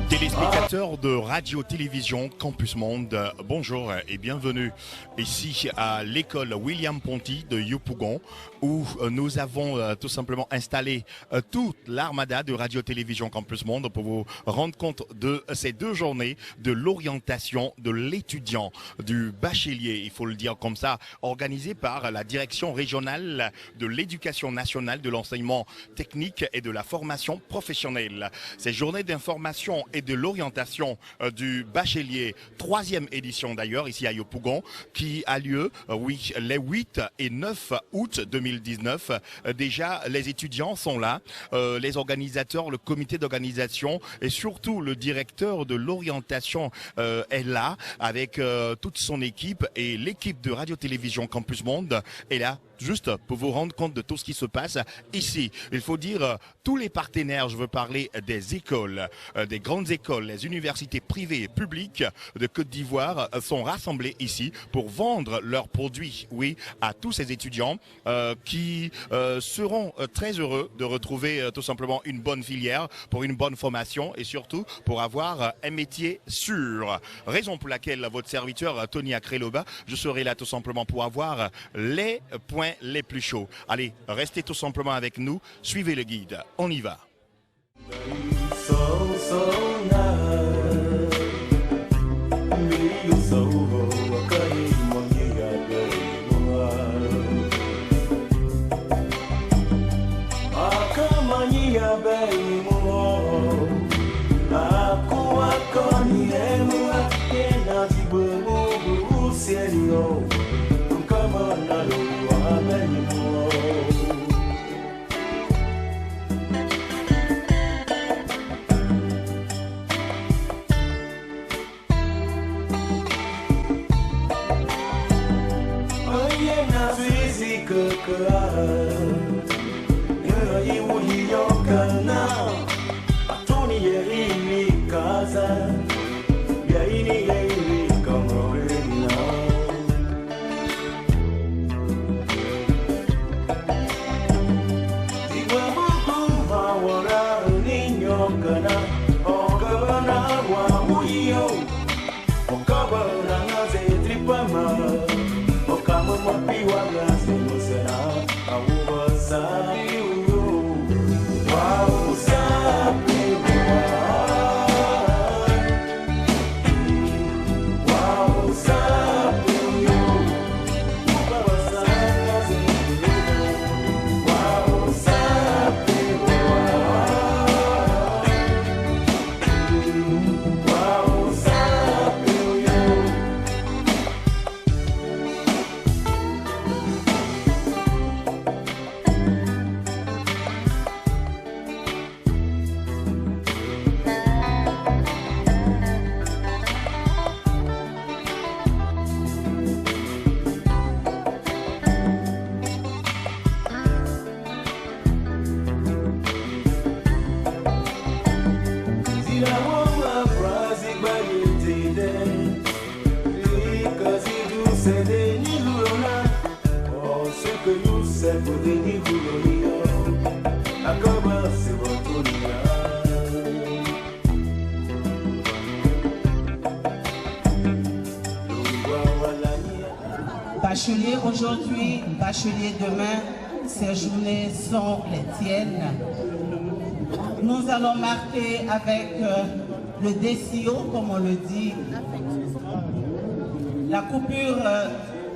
Téléspectateurs de Radio-Télévision Campus Monde, bonjour et bienvenue ici à l'école William Ponty de Yopougon où nous avons tout simplement installé toute l'armada de Radio-Télévision Campus Monde pour vous rendre compte de ces 2 journées de l'orientation de l'étudiant, du bachelier, il faut le dire comme ça, organisée par la direction régionale de l'éducation nationale, de l'enseignement technique et de la formation professionnelle. Ces journées d'information et de l'orientation du bachelier, 3e édition d'ailleurs ici à Yopougon, qui a lieu les 8 et 9 août 2019. Déjà les étudiants sont là, les organisateurs, le comité d'organisation et surtout le directeur de l'orientation est là avec toute son équipe, et l'équipe de Radio-Télévision Campus Monde est là juste pour vous rendre compte de tout ce qui se passe ici. Il faut dire tous les partenaires, je veux parler des écoles, des grandes écoles, les universités privées et publiques de Côte d'Ivoire sont rassemblés ici pour vendre leurs produits, oui, à tous ces étudiants qui seront très heureux de retrouver tout simplement une bonne filière pour une bonne formation et surtout pour avoir un métier sûr. Raison pour laquelle votre serviteur Tony Akreloba, je serai là tout simplement pour avoir les points les plus chauds. Allez, restez tout simplement avec nous, suivez le guide, on y va. Bachelier aujourd'hui, bachelier demain, ces journées sont les tiennes. Nous allons marquer avec le DCO, comme on le dit, la coupure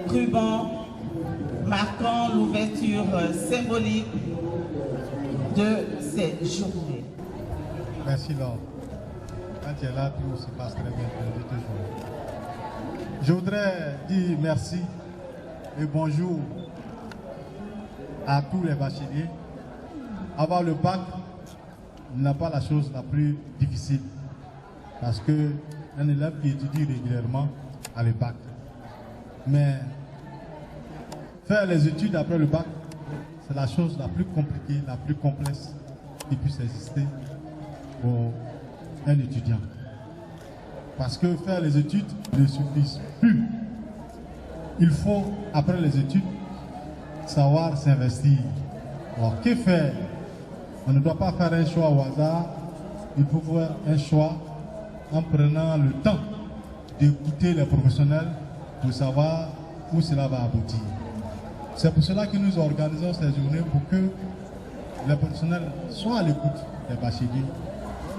ruban marquant l'ouverture symbolique de cette journée. Merci Laure. Quand tu es là, tout se passe très bien, toujours. Je voudrais dire merci et bonjour à tous les bacheliers. Avoir le bac n'est pas la chose la plus difficile parce qu'un élève qui étudie régulièrement a le bac. Mais faire les études après le bac, c'est la chose la plus compliquée, la plus complexe qui puisse exister pour un étudiant. Parce que faire les études ne suffit plus. Il faut, après les études, savoir s'investir. Alors, que faire? On ne doit pas faire un choix au hasard. Il faut faire un choix en prenant le temps d'écouter les professionnels pour savoir où cela va aboutir. C'est pour cela que nous organisons ces journées pour que les professionnels soient à l'écoute des bacheliers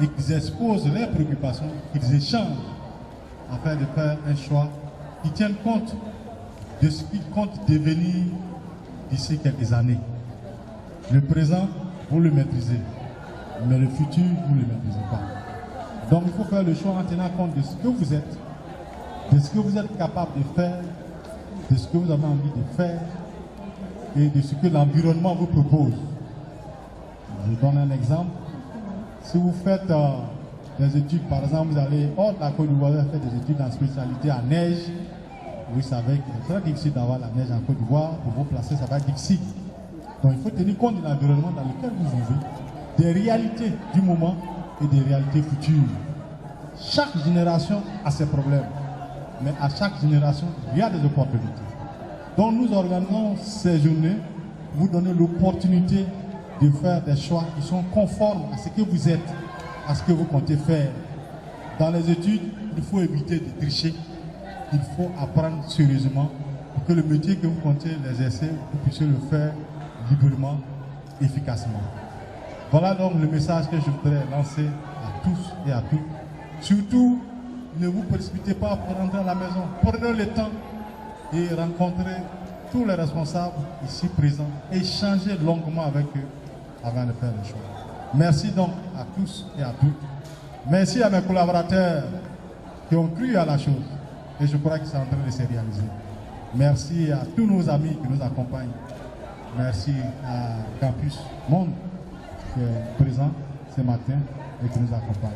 et qu'ils exposent leurs préoccupations, qu'ils échangent afin de faire un choix qui tienne compte de ce qu'ils comptent devenir d'ici quelques années. Le présent, vous le maîtrisez, mais le futur, vous ne le maîtrisez pas. Donc il faut faire le choix en tenant compte de ce que vous êtes, de ce que vous êtes capable de faire, de ce que vous avez envie de faire et de ce que l'environnement vous propose. Je donne un exemple. Si vous faites des études, par exemple, vous allez hors de la Côte d'Ivoire, vous faites des études en spécialité en neige, vous savez qu'il est très difficile d'avoir la neige en Côte d'Ivoire. Pour vous placer, ça va être difficile. Donc il faut tenir compte de l'environnement dans lequel vous vivez, des réalités du moment et des réalités futures. Chaque génération a ses problèmes, mais à chaque génération, il y a des opportunités. Donc nous organisons ces journées pour vous donner l'opportunité de faire des choix qui sont conformes à ce que vous êtes, à ce que vous comptez faire. Dans les études, il faut éviter de tricher. Il faut apprendre sérieusement pour que le métier que vous comptez l'exercer, vous puissiez le faire librement, efficacement. Voilà donc le message que je voudrais lancer à tous et à toutes. Surtout, ne vous précipitez pas pour rentrer à la maison. Prenez le temps et rencontrez tous les responsables ici présents. Échangez longuement avec eux avant de faire le choix. Merci donc à tous et à toutes. Merci à mes collaborateurs qui ont cru à la chose. Et je crois que c'est en train de se réaliser. Merci à tous nos amis qui nous accompagnent. Merci à Campus Monde qui est présent ce matin et qui nous accompagne.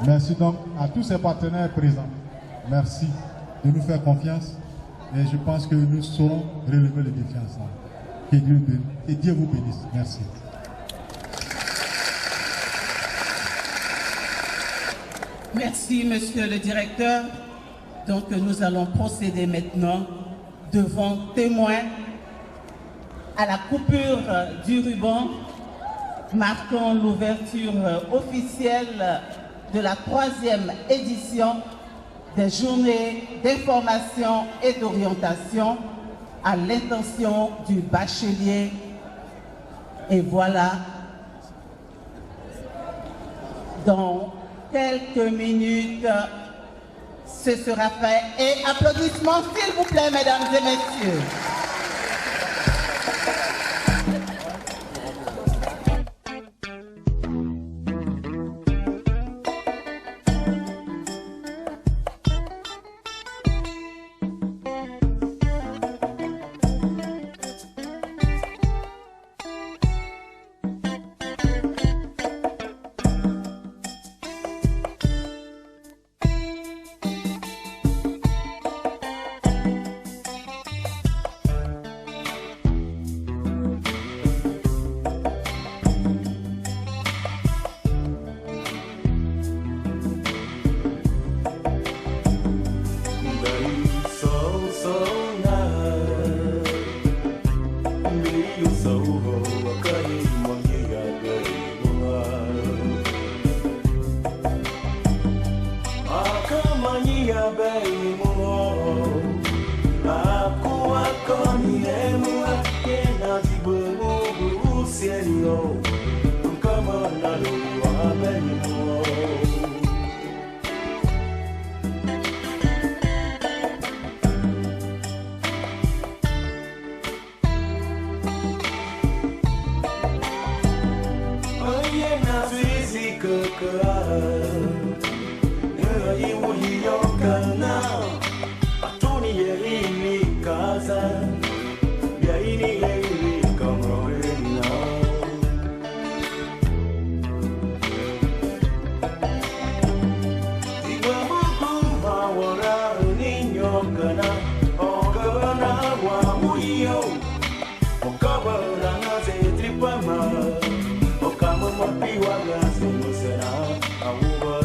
Merci donc à tous ces partenaires présents. Merci de nous faire confiance et je pense que nous saurons relever les défis ensemble. Que Dieu vous bénisse. Merci. Merci, monsieur le directeur. Donc, nous allons procéder maintenant devant témoins à la coupure du ruban marquant l'ouverture officielle de la 3e édition des journées d'information et d'orientation à l'intention du bachelier. Et voilà, dans quelques minutes, ce sera fait. Et applaudissements, s'il vous plaît, mesdames et messieurs. Será a uva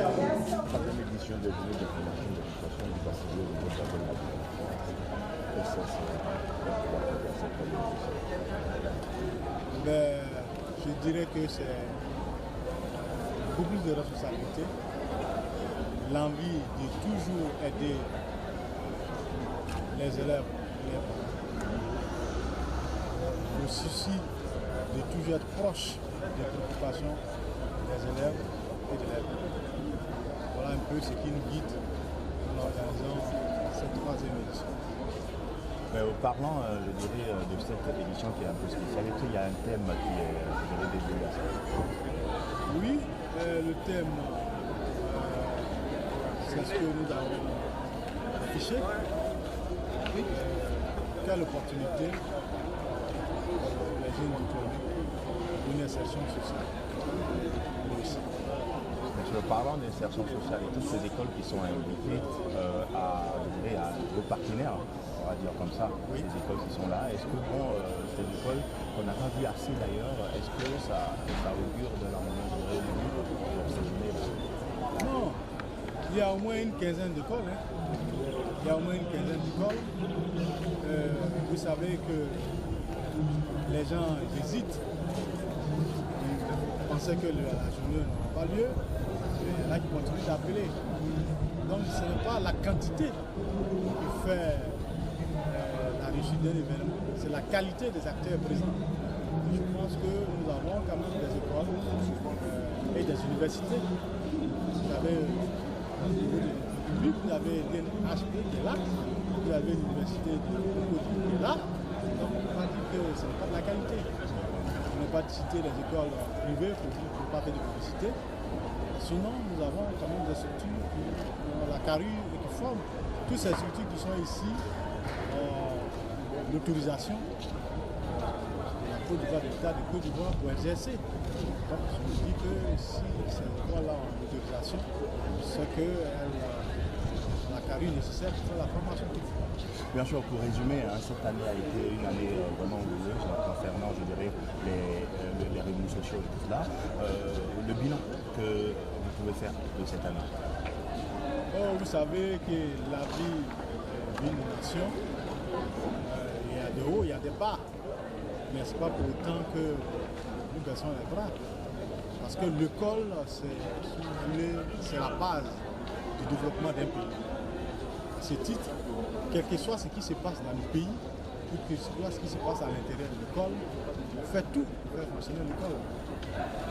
Quatrième édition des journées de formation de l'éducation du bachelier au niveau de la Bonne Labour. Quel sens cette édition? Je dirais que c'est beaucoup plus de responsabilité, l'envie de toujours aider les élèves, les parents, le souci de toujours être proche des préoccupations des élèves et de l'aide. Voilà un peu ce qui nous guide en organisant cette troisième édition. Parlant, je dirais, de cette édition qui est un peu spéciale, il y a un thème qui est dédié à ça. Oui, le thème, c'est ce que nous avons affiché. Quelle opportunité pour les jeunes diplômés d'une insertion sociale. Parlant d'insertion sociale et toutes ces écoles qui sont invitées à vos partenaires, on va dire comme ça, ces écoles qui sont là, est-ce que ces écoles qu'on n'a pas vu assez d'ailleurs, est-ce que ça augure de la manière de réunir pour ces journées-là? Non, il y a au moins une quinzaine d'écoles. Il y a au moins une quinzaine d'écoles. Vous savez que les gens hésitent. Ils pensaient que la journée n'aura pas lieu. Il y en a qui continuent d'appeler. Donc ce n'est pas la quantité qui fait la réussite d'un événement, c'est la qualité des acteurs présents. Je pense que nous avons quand même des écoles et des universités. Vous avez au niveau du public, vous avez l'INHP qui est là, vous avez l'université de Congo qui est là. Donc on ne peut pas dire que ce n'est pas de la qualité. On ne peut pas citer les écoles privées pour dire qu'on ne peut pas faire de publicité. Sinon, nous avons quand même des structures qui ont la carrure et qui forment. Toutes ces structures qui sont ici, l'autorisation de la Côte d'Ivoire, de l'État de Côte d'Ivoire pour exercer. Donc, je me dis que si ces écoles-là ont l'autorisation, c'est qu'elles ont la carrure nécessaire pour faire la formation. Bien sûr, pour résumer, cette année a été une année vraiment heureuse concernant, je dirais, les revenus sociaux et tout cela. Le bilan que vous pouvez faire de cette année? Vous savez que la vie d'une nation, il y a des hauts, il y a des bas. Mais ce n'est pas pour autant que nous baissons les bras. Parce que l'école, c'est la base du développement d'un pays. À ce titre, quel que soit ce qui se passe dans le pays, quel que soit ce qui se passe à l'intérieur de l'école, on fait tout pour faire fonctionner l'école.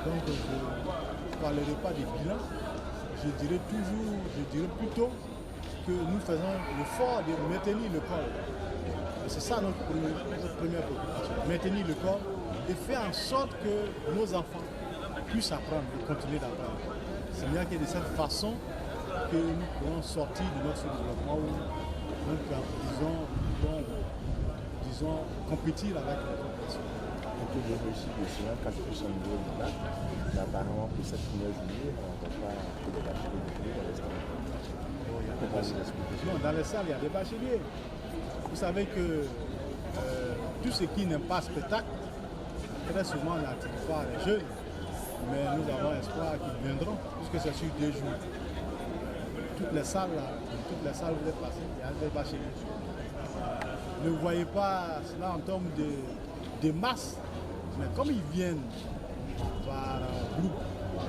Donc je ne parlerai pas des bilans, je dirais plutôt que nous faisons l'effort de maintenir l'école. C'est ça notre première préoccupation, maintenir l'école et faire en sorte que nos enfants puissent apprendre et continuer d'apprendre. C'est bien que de cette façon que nous pourrons sortir de notre développement où nous disons, compétir avec les autres nations. Pour que j'ai réussi de cela, 4% de niveau de date, mais apparemment pour cette première journée, on ne va pas que les bacheliers de dans les salles. Non, dans les salles, il y a des bacheliers. Vous savez que tout ce qui n'est pas spectacle, très souvent n'attire pas les jeunes, mais nous avons espoir qu'ils viendront, puisque c'est sur 2 jours. Toutes les salles, vous êtes passées, il y a des bacheliers. Ne voyez pas cela en termes de masse, mais comme ils viennent par groupe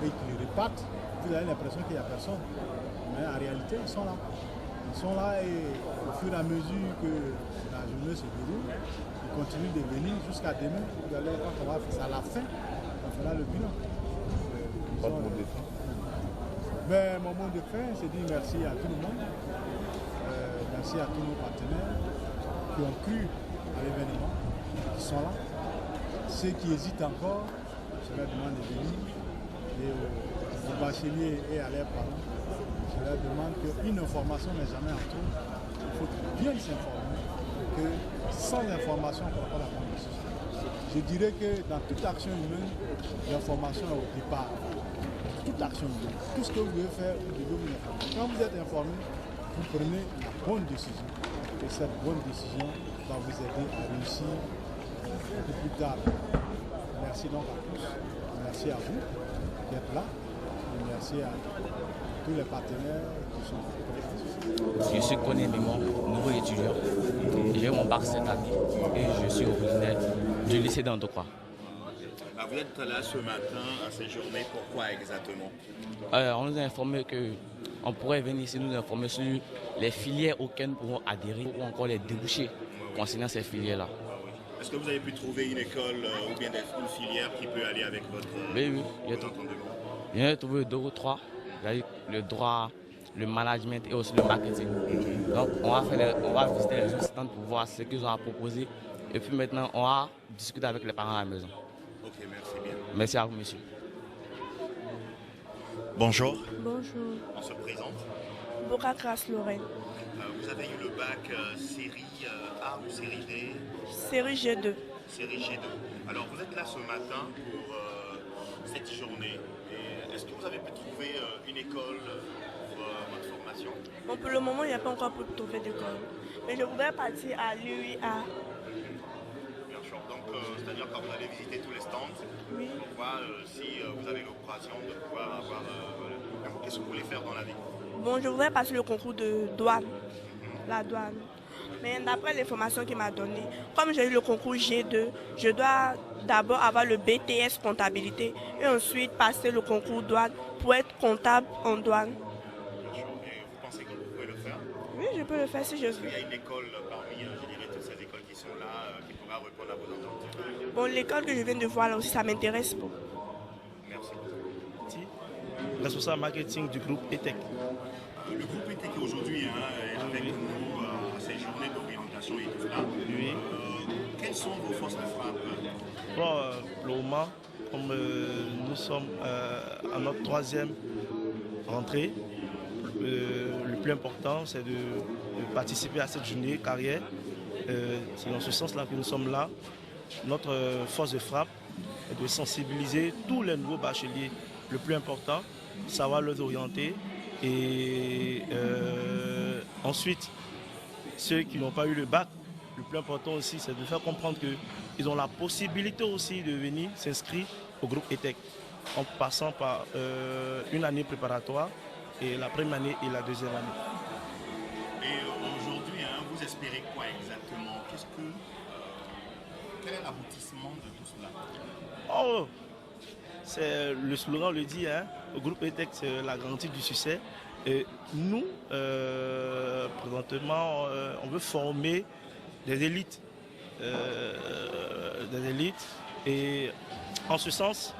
et qu'ils repartent, vous avez l'impression qu'il n'y a personne. Mais en réalité, ils sont là. Ils sont là et au fur et à mesure que la journée se déroule, ils continuent de venir jusqu'à demain. Vous allez voir qu'on va faire à la fin, on fera le bilan. Votre mot de fin? Ben, mon mot de fin, c'est dire merci à tout le monde. Merci à tous nos partenaires qui ont cru à l'événement, qui sont là. Ceux qui hésitent encore, je leur demande de venir. Et aux bacheliers et à leurs parents, je leur demande qu'une information n'est jamais en trop. Il faut bien s'informer, que sans information, on ne pourra pas la prendre de décision. Je dirais que dans toute action humaine, l'information est au départ. Toute action humaine. Tout ce que vous devez faire, vous devez vous informer. Quand vous êtes informé, vous prenez la bonne décision. Et cette bonne décision va vous aider à réussir beaucoup plus tard. Merci donc à tous. Merci à vous d'être là. Et merci à tous les partenaires qui sont. Je suis Koné Mémon, nouveau étudiant. J'ai eu mon bac cette année et je suis originaire du lycée d'Andokwa. Vous êtes là ce matin à séjourner, pourquoi exactement? On nous a informé qu'on pourrait venir ici nous informer sur les filières auxquelles nous pouvons adhérer ou encore les débouchés concernant ces filières-là. Est-ce que vous avez pu trouver une école ou bien une filière qui peut aller avec votre Oui, j'ai trouvé 2 ou 3. Le droit, le management et aussi le marketing. Donc on va visiter les autres stands pour voir ce qu'ils ont à proposer. Et puis maintenant, on va discuter avec les parents à la maison. Ok, merci bien. Merci à vous, monsieur. Bonjour. Bonjour. On se présente. Bocacras Lorraine. Vous avez eu le bac série A ou série D? Série G2. Série G2. Alors vous êtes là ce matin pour cette journée. Est-ce que vous avez pu trouver une école pour votre formation? Bon, pour le moment, il n'y a pas encore pu trouver d'école. Mais je voudrais partir à l'UIA. Bien sûr. Donc, c'est-à-dire quand vous allez visiter tous les stands, Oui. pour voir si vous avez l'occasion de pouvoir avoir... qu'est-ce que vous voulez faire dans la vie? Bon, je voudrais passer le concours de douane. La douane. Mais d'après l'information qu'il m'a donnée, comme j'ai eu le concours G2, je dois d'abord avoir le BTS comptabilité et ensuite passer le concours douane pour être comptable en douane. Bien sûr. Et vous pensez que vous pouvez le faire? Oui, je peux le faire si je veux. Il y a une école parmi, je dirais, toutes ces écoles qui sont là, qui pourra répondre à vos attentes. Bon, l'école que je viens de voir là aussi, ça m'intéresse beaucoup. Merci. Responsable marketing du groupe ETEC. Le groupe ETEC aujourd'hui est avec nous à ces journées d'orientation et tout cela. Oui. Quelles sont vos forces de frappe? Bon, pour le moment, comme nous sommes à notre 3e rentrée, le plus important, c'est de participer à cette journée carrière. C'est dans ce sens-là que nous sommes là. Notre force de frappe est de sensibiliser tous les nouveaux bacheliers. Le plus important, savoir les orienter. Et ensuite, ceux qui n'ont pas eu le bac, le plus important aussi, c'est de faire comprendre qu'ils ont la possibilité aussi de venir s'inscrire au groupe ETEC en passant par une année préparatoire et la première année et la deuxième année. Et aujourd'hui, vous espérez quoi exactement? Quel est l'aboutissement de tout cela? Oh, le slogan le dit, le groupe ETEC, c'est la garantie du succès. Et nous, présentement, on veut former des élites. Et en ce sens,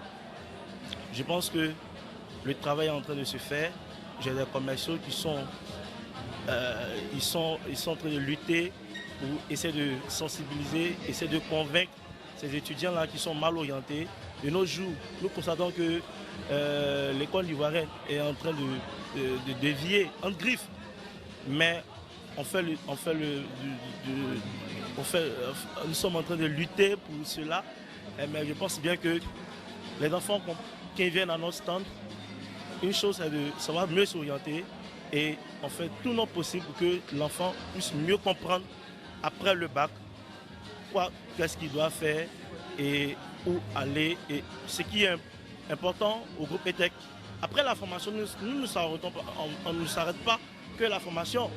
je pense que le travail est en train de se faire. J'ai des commerciaux qui sont, ils sont en train de lutter pour essayer de sensibiliser, essayer de convaincre ces étudiants-là qui sont mal orientés. De nos jours, nous constatons que l'école ivoirienne est en train de dévier entre griffes. Mais nous sommes en train de lutter pour cela. Mais je pense bien que les enfants qui viennent à notre stand, une chose c'est de savoir mieux s'orienter et on fait tout notre possible pour que l'enfant puisse mieux comprendre après le bac qu'est-ce qu'il doit faire et où aller. Et ce qui est important au groupe ETEC, après la formation, nous ne s'arrête pas que la formation.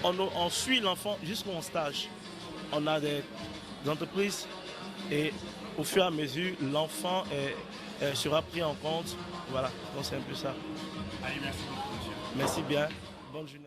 On suit l'enfant jusqu'au stage. On a des entreprises et au fur et à mesure, l'enfant sera pris en compte. Voilà, donc c'est un peu ça. Allez, merci beaucoup, monsieur. Merci bien. Bonne journée.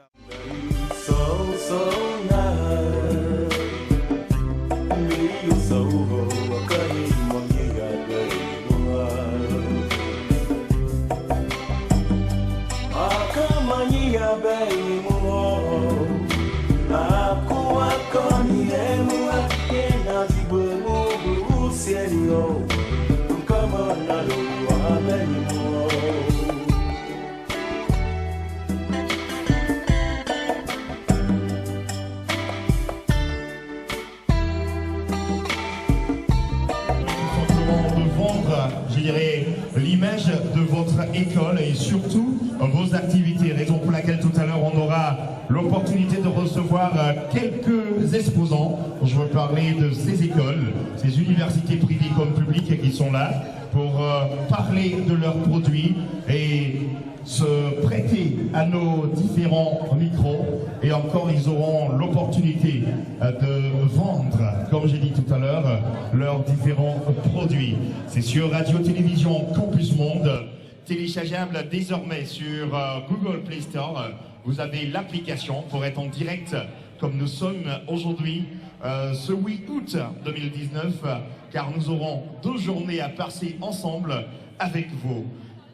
Je dirais, l'image de votre école et surtout vos activités, raison pour laquelle tout à l'heure on aura l'opportunité de recevoir quelques exposants. Je veux parler de ces écoles, ces universités privées comme publiques qui sont là pour parler de leurs produits et se prêter à nos différents micros et encore ils auront l'opportunité de vendre, comme j'ai dit tout à l'heure, leurs différents produits. C'est sur Radio-Télévision Campus Monde, téléchargeable désormais sur Google Play Store. Vous avez l'application pour être en direct comme nous sommes aujourd'hui, ce 8 août 2019, car nous aurons 2 journées à passer ensemble avec vous.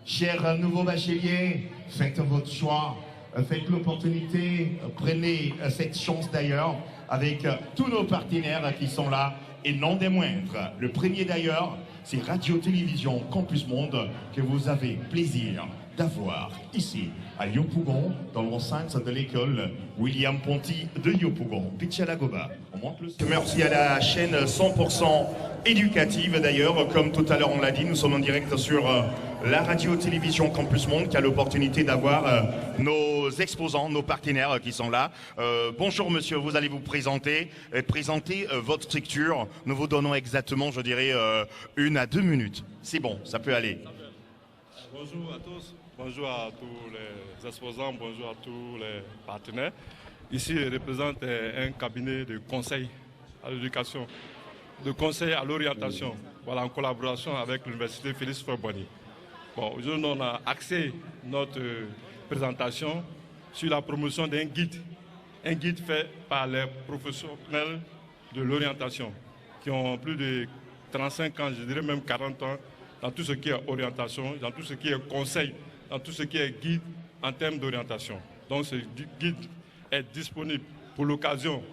Chers nouveaux bacheliers, faites votre choix, faites l'opportunité, prenez cette chance d'ailleurs avec tous nos partenaires qui sont là et non des moindres. Le premier d'ailleurs, c'est Radio-Télévision Campus Monde que vous avez plaisir d'avoir ici à Yopougon, dans l'enceinte de l'école William Ponty de Yopougon. Pichalagoba. Merci à la chaîne 100% éducative d'ailleurs, comme tout à l'heure on l'a dit, nous sommes en direct sur la Radio-Télévision Campus Monde qui a l'opportunité d'avoir nos exposants, nos partenaires qui sont là. Bonjour monsieur, vous allez vous présenter votre structure. Nous vous donnons exactement, je dirais, 1 à 2 minutes. C'est bon, ça peut aller. Bonjour à tous, bonjour à tous les exposants, bonjour à tous les partenaires. Ici, je représente un cabinet de conseil à l'éducation, de conseil à l'orientation, voilà, en collaboration avec l'université Félix Faure-Boigny. Bon, aujourd'hui, on a axé notre présentation sur la promotion d'un guide fait par les professionnels de l'orientation, qui ont plus de 35 ans, je dirais même 40 ans, dans tout ce qui est orientation, dans tout ce qui est conseil, dans tout ce qui est guide en termes d'orientation. Donc ce guide est disponible pour l'occasion.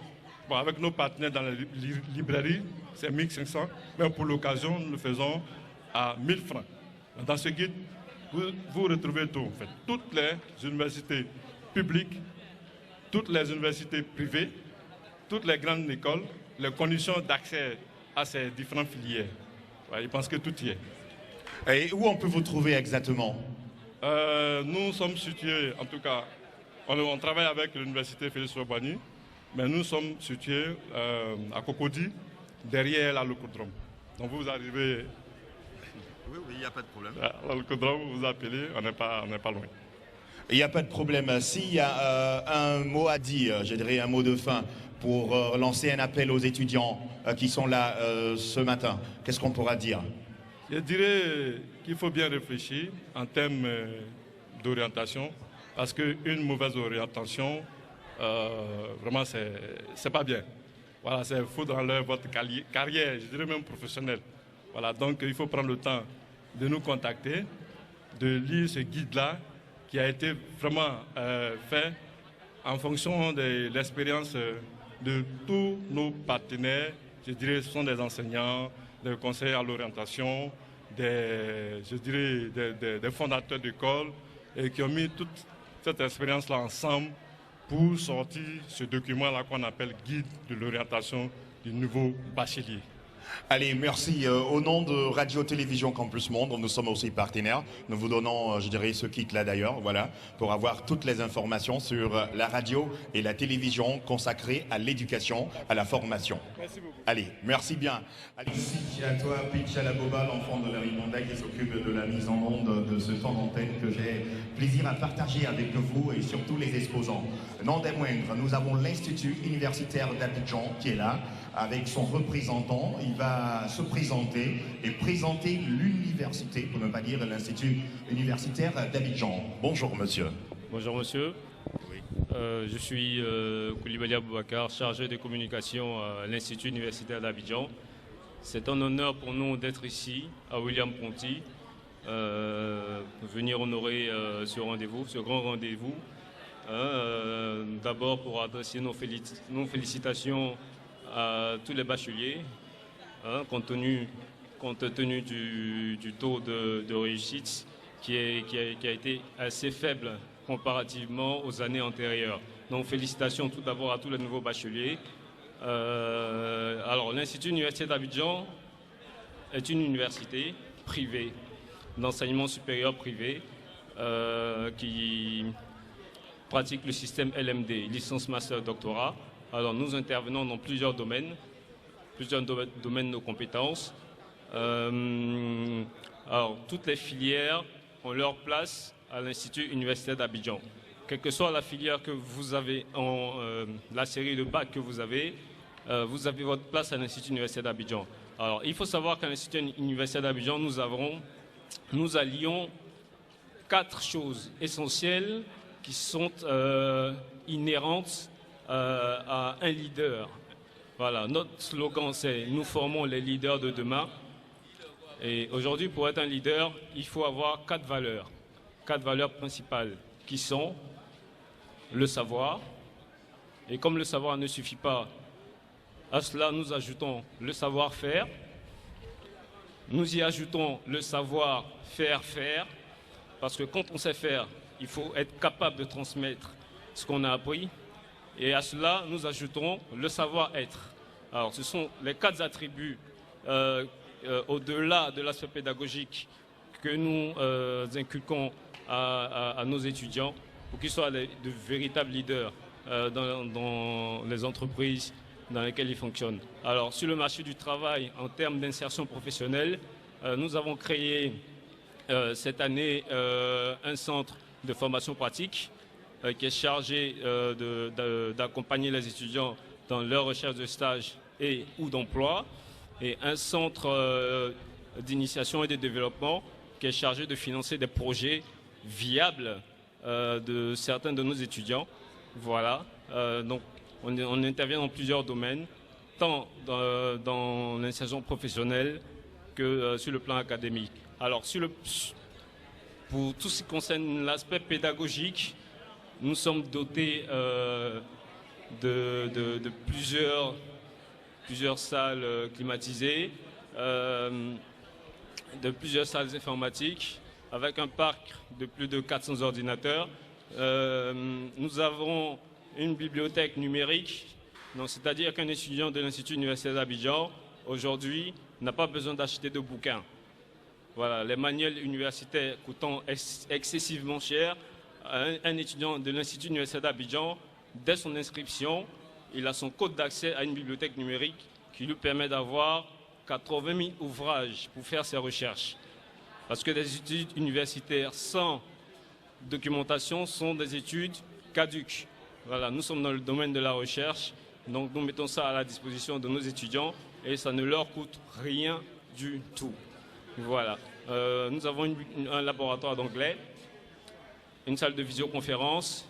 Bon, avec nos partenaires dans la librairie, c'est 1500, mais pour l'occasion, nous le faisons à 1000 francs. Dans ce guide, vous retrouvez tout, en fait. Toutes les universités publiques, toutes les universités privées, toutes les grandes écoles, les conditions d'accès à ces différentes filières. Ouais, je pense que tout y est. Et où on peut vous trouver exactement? Nous sommes situés, en tout cas, on travaille avec l'université Félix Faure-Boigny, mais nous sommes situés à Cocody, derrière la Locodrome. Donc vous arrivez... Oui, il n'y a pas de problème. À la Locodrome, vous appelez, on n'est pas loin. Il n'y a pas de problème. S'il y a un mot à dire, je dirais un mot de fin, pour lancer un appel aux étudiants qui sont là ce matin, qu'est-ce qu'on pourra dire? Je dirais qu'il faut bien réfléchir en termes d'orientation, parce qu'une mauvaise orientation, vraiment, c'est pas bien. Voilà, c'est foutre dans l'air votre carrière, je dirais même professionnelle. Voilà, donc il faut prendre le temps de nous contacter, de lire ce guide-là, qui a été vraiment fait en fonction de l'expérience de tous nos partenaires. Je dirais ce sont des enseignants, des conseillers à l'orientation, des fondateurs d'écoles et qui ont mis toute cette expérience-là ensemble pour sortir ce document-là qu'on appelle Guide de l'orientation du nouveau bachelier. Allez, merci. Au nom de Radio-Télévision Campus Monde, nous sommes aussi partenaires. Nous vous donnons, je dirais, ce kit-là d'ailleurs, voilà, pour avoir toutes les informations sur la radio et la télévision consacrées à l'éducation, à la formation. Merci beaucoup. Allez, merci bien. Allez, merci à toi, Pichalagoba, l'enfant de la Rimonda qui s'occupe de la mise en onde de ce temps d'antenne que j'ai plaisir à partager avec vous et surtout les exposants. Non des moindres, nous avons l'Institut universitaire d'Abidjan qui est là, avec son représentant. Il va se présenter et présenter l'université, pour ne pas dire l'Institut universitaire d'Abidjan. Bonjour monsieur. Bonjour monsieur. Oui. Je suis Koulibaly Aboubakar, chargé de communication à l'Institut universitaire d'Abidjan. C'est un honneur pour nous d'être ici, à William Ponty, venir honorer ce rendez-vous, ce grand rendez-vous. D'abord pour adresser nos félicitations à tous les bacheliers, compte tenu du taux de réussite qui a été assez faible comparativement aux années antérieures. Donc félicitations tout d'abord à tous les nouveaux bacheliers. Alors l'Institut universitaire d'Abidjan est une université privée, d'enseignement supérieur privé, qui pratique le système LMD, licence, master, doctorat. Alors nous intervenons dans plusieurs domaines de nos compétences. Alors toutes les filières ont leur place à l'Institut universitaire d'Abidjan. quelle que soit la filière que vous avez, la série de bac que vous avez votre place à l'Institut universitaire d'Abidjan. Alors, il faut savoir qu'à l'Institut universitaire d'Abidjan, nous allions 4 choses essentielles qui sont inhérentes à un leader. Voilà, notre slogan, c'est « Nous formons les leaders de demain ». Et aujourd'hui, pour être un leader, il faut avoir 4 valeurs principales qui sont le savoir. Et comme le savoir ne suffit pas, à cela, nous ajoutons le savoir-faire. Nous y ajoutons le savoir-faire, parce que quand on sait faire, il faut être capable de transmettre ce qu'on a appris. Et à cela, nous ajoutons le savoir-être. Alors, ce sont les 4 attributs au-delà de l'aspect pédagogique que nous inculquons à nos étudiants pour qu'ils soient de véritables leaders dans les entreprises dans lesquelles ils fonctionnent. Alors, sur le marché du travail, en termes d'insertion professionnelle, nous avons créé cette année un centre de formation pratique qui est chargé d'accompagner les étudiants dans leur recherche de stage et ou d'emploi, et un centre d'initiation et de développement qui est chargé de financer des projets viables de certains de nos étudiants. Voilà, donc on intervient dans plusieurs domaines, tant dans l'insertion professionnelle que sur le plan académique. Alors, pour tout ce qui concerne l'aspect pédagogique, nous sommes dotés de plusieurs salles climatisées, de plusieurs salles informatiques, avec un parc de plus de 400 ordinateurs. Nous avons une bibliothèque numérique, c'est-à-dire qu'un étudiant de l'Institut universitaire d'Abidjan, aujourd'hui, n'a pas besoin d'acheter de bouquins. Voilà, les manuels universitaires coûtant excessivement cher, un étudiant de l'Institut universitaire d'Abidjan, dès son inscription, il a son code d'accès à une bibliothèque numérique qui lui permet d'avoir 80 000 ouvrages pour faire ses recherches. Parce que des études universitaires sans documentation sont des études caduques. Voilà, nous sommes dans le domaine de la recherche, donc nous mettons ça à la disposition de nos étudiants et ça ne leur coûte rien du tout. Voilà, nous avons un laboratoire d'anglais, une salle de visioconférence,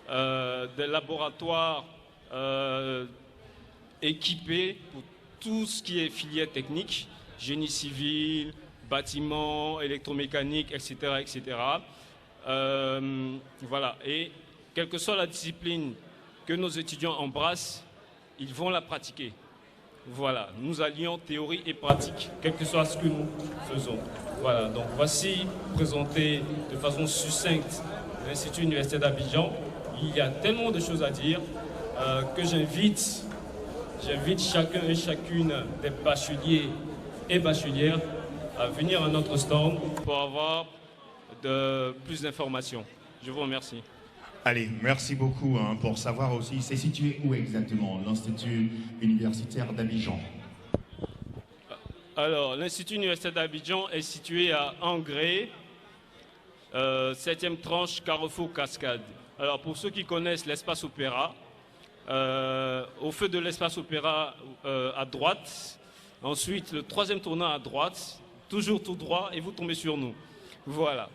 des laboratoires équipés pour tout ce qui est filière technique, génie civil, bâtiment, électromécanique, etc. etc. Voilà, et quelle que soit la discipline que nos étudiants embrassent, ils vont la pratiquer. Voilà, nous allions théorie et pratique, quel que soit ce que nous faisons. Voilà, donc voici présenté de façon succincte l'Institut universitaire d'Abidjan. Il y a tellement de choses à dire que j'invite chacun et chacune des bacheliers et bachelières à venir à notre stand pour avoir plus d'informations. Je vous remercie. Allez, merci beaucoup pour savoir aussi, c'est situé où exactement, l'Institut universitaire d'Abidjan? Alors, l'Institut universitaire d'Abidjan est situé à Angré, 7e tranche, Carrefour Cascade. Alors, pour ceux qui connaissent l'espace Opéra, au feu de l'espace Opéra à droite, ensuite le 3e tournant à droite, toujours tout droit et vous tombez sur nous. Voilà.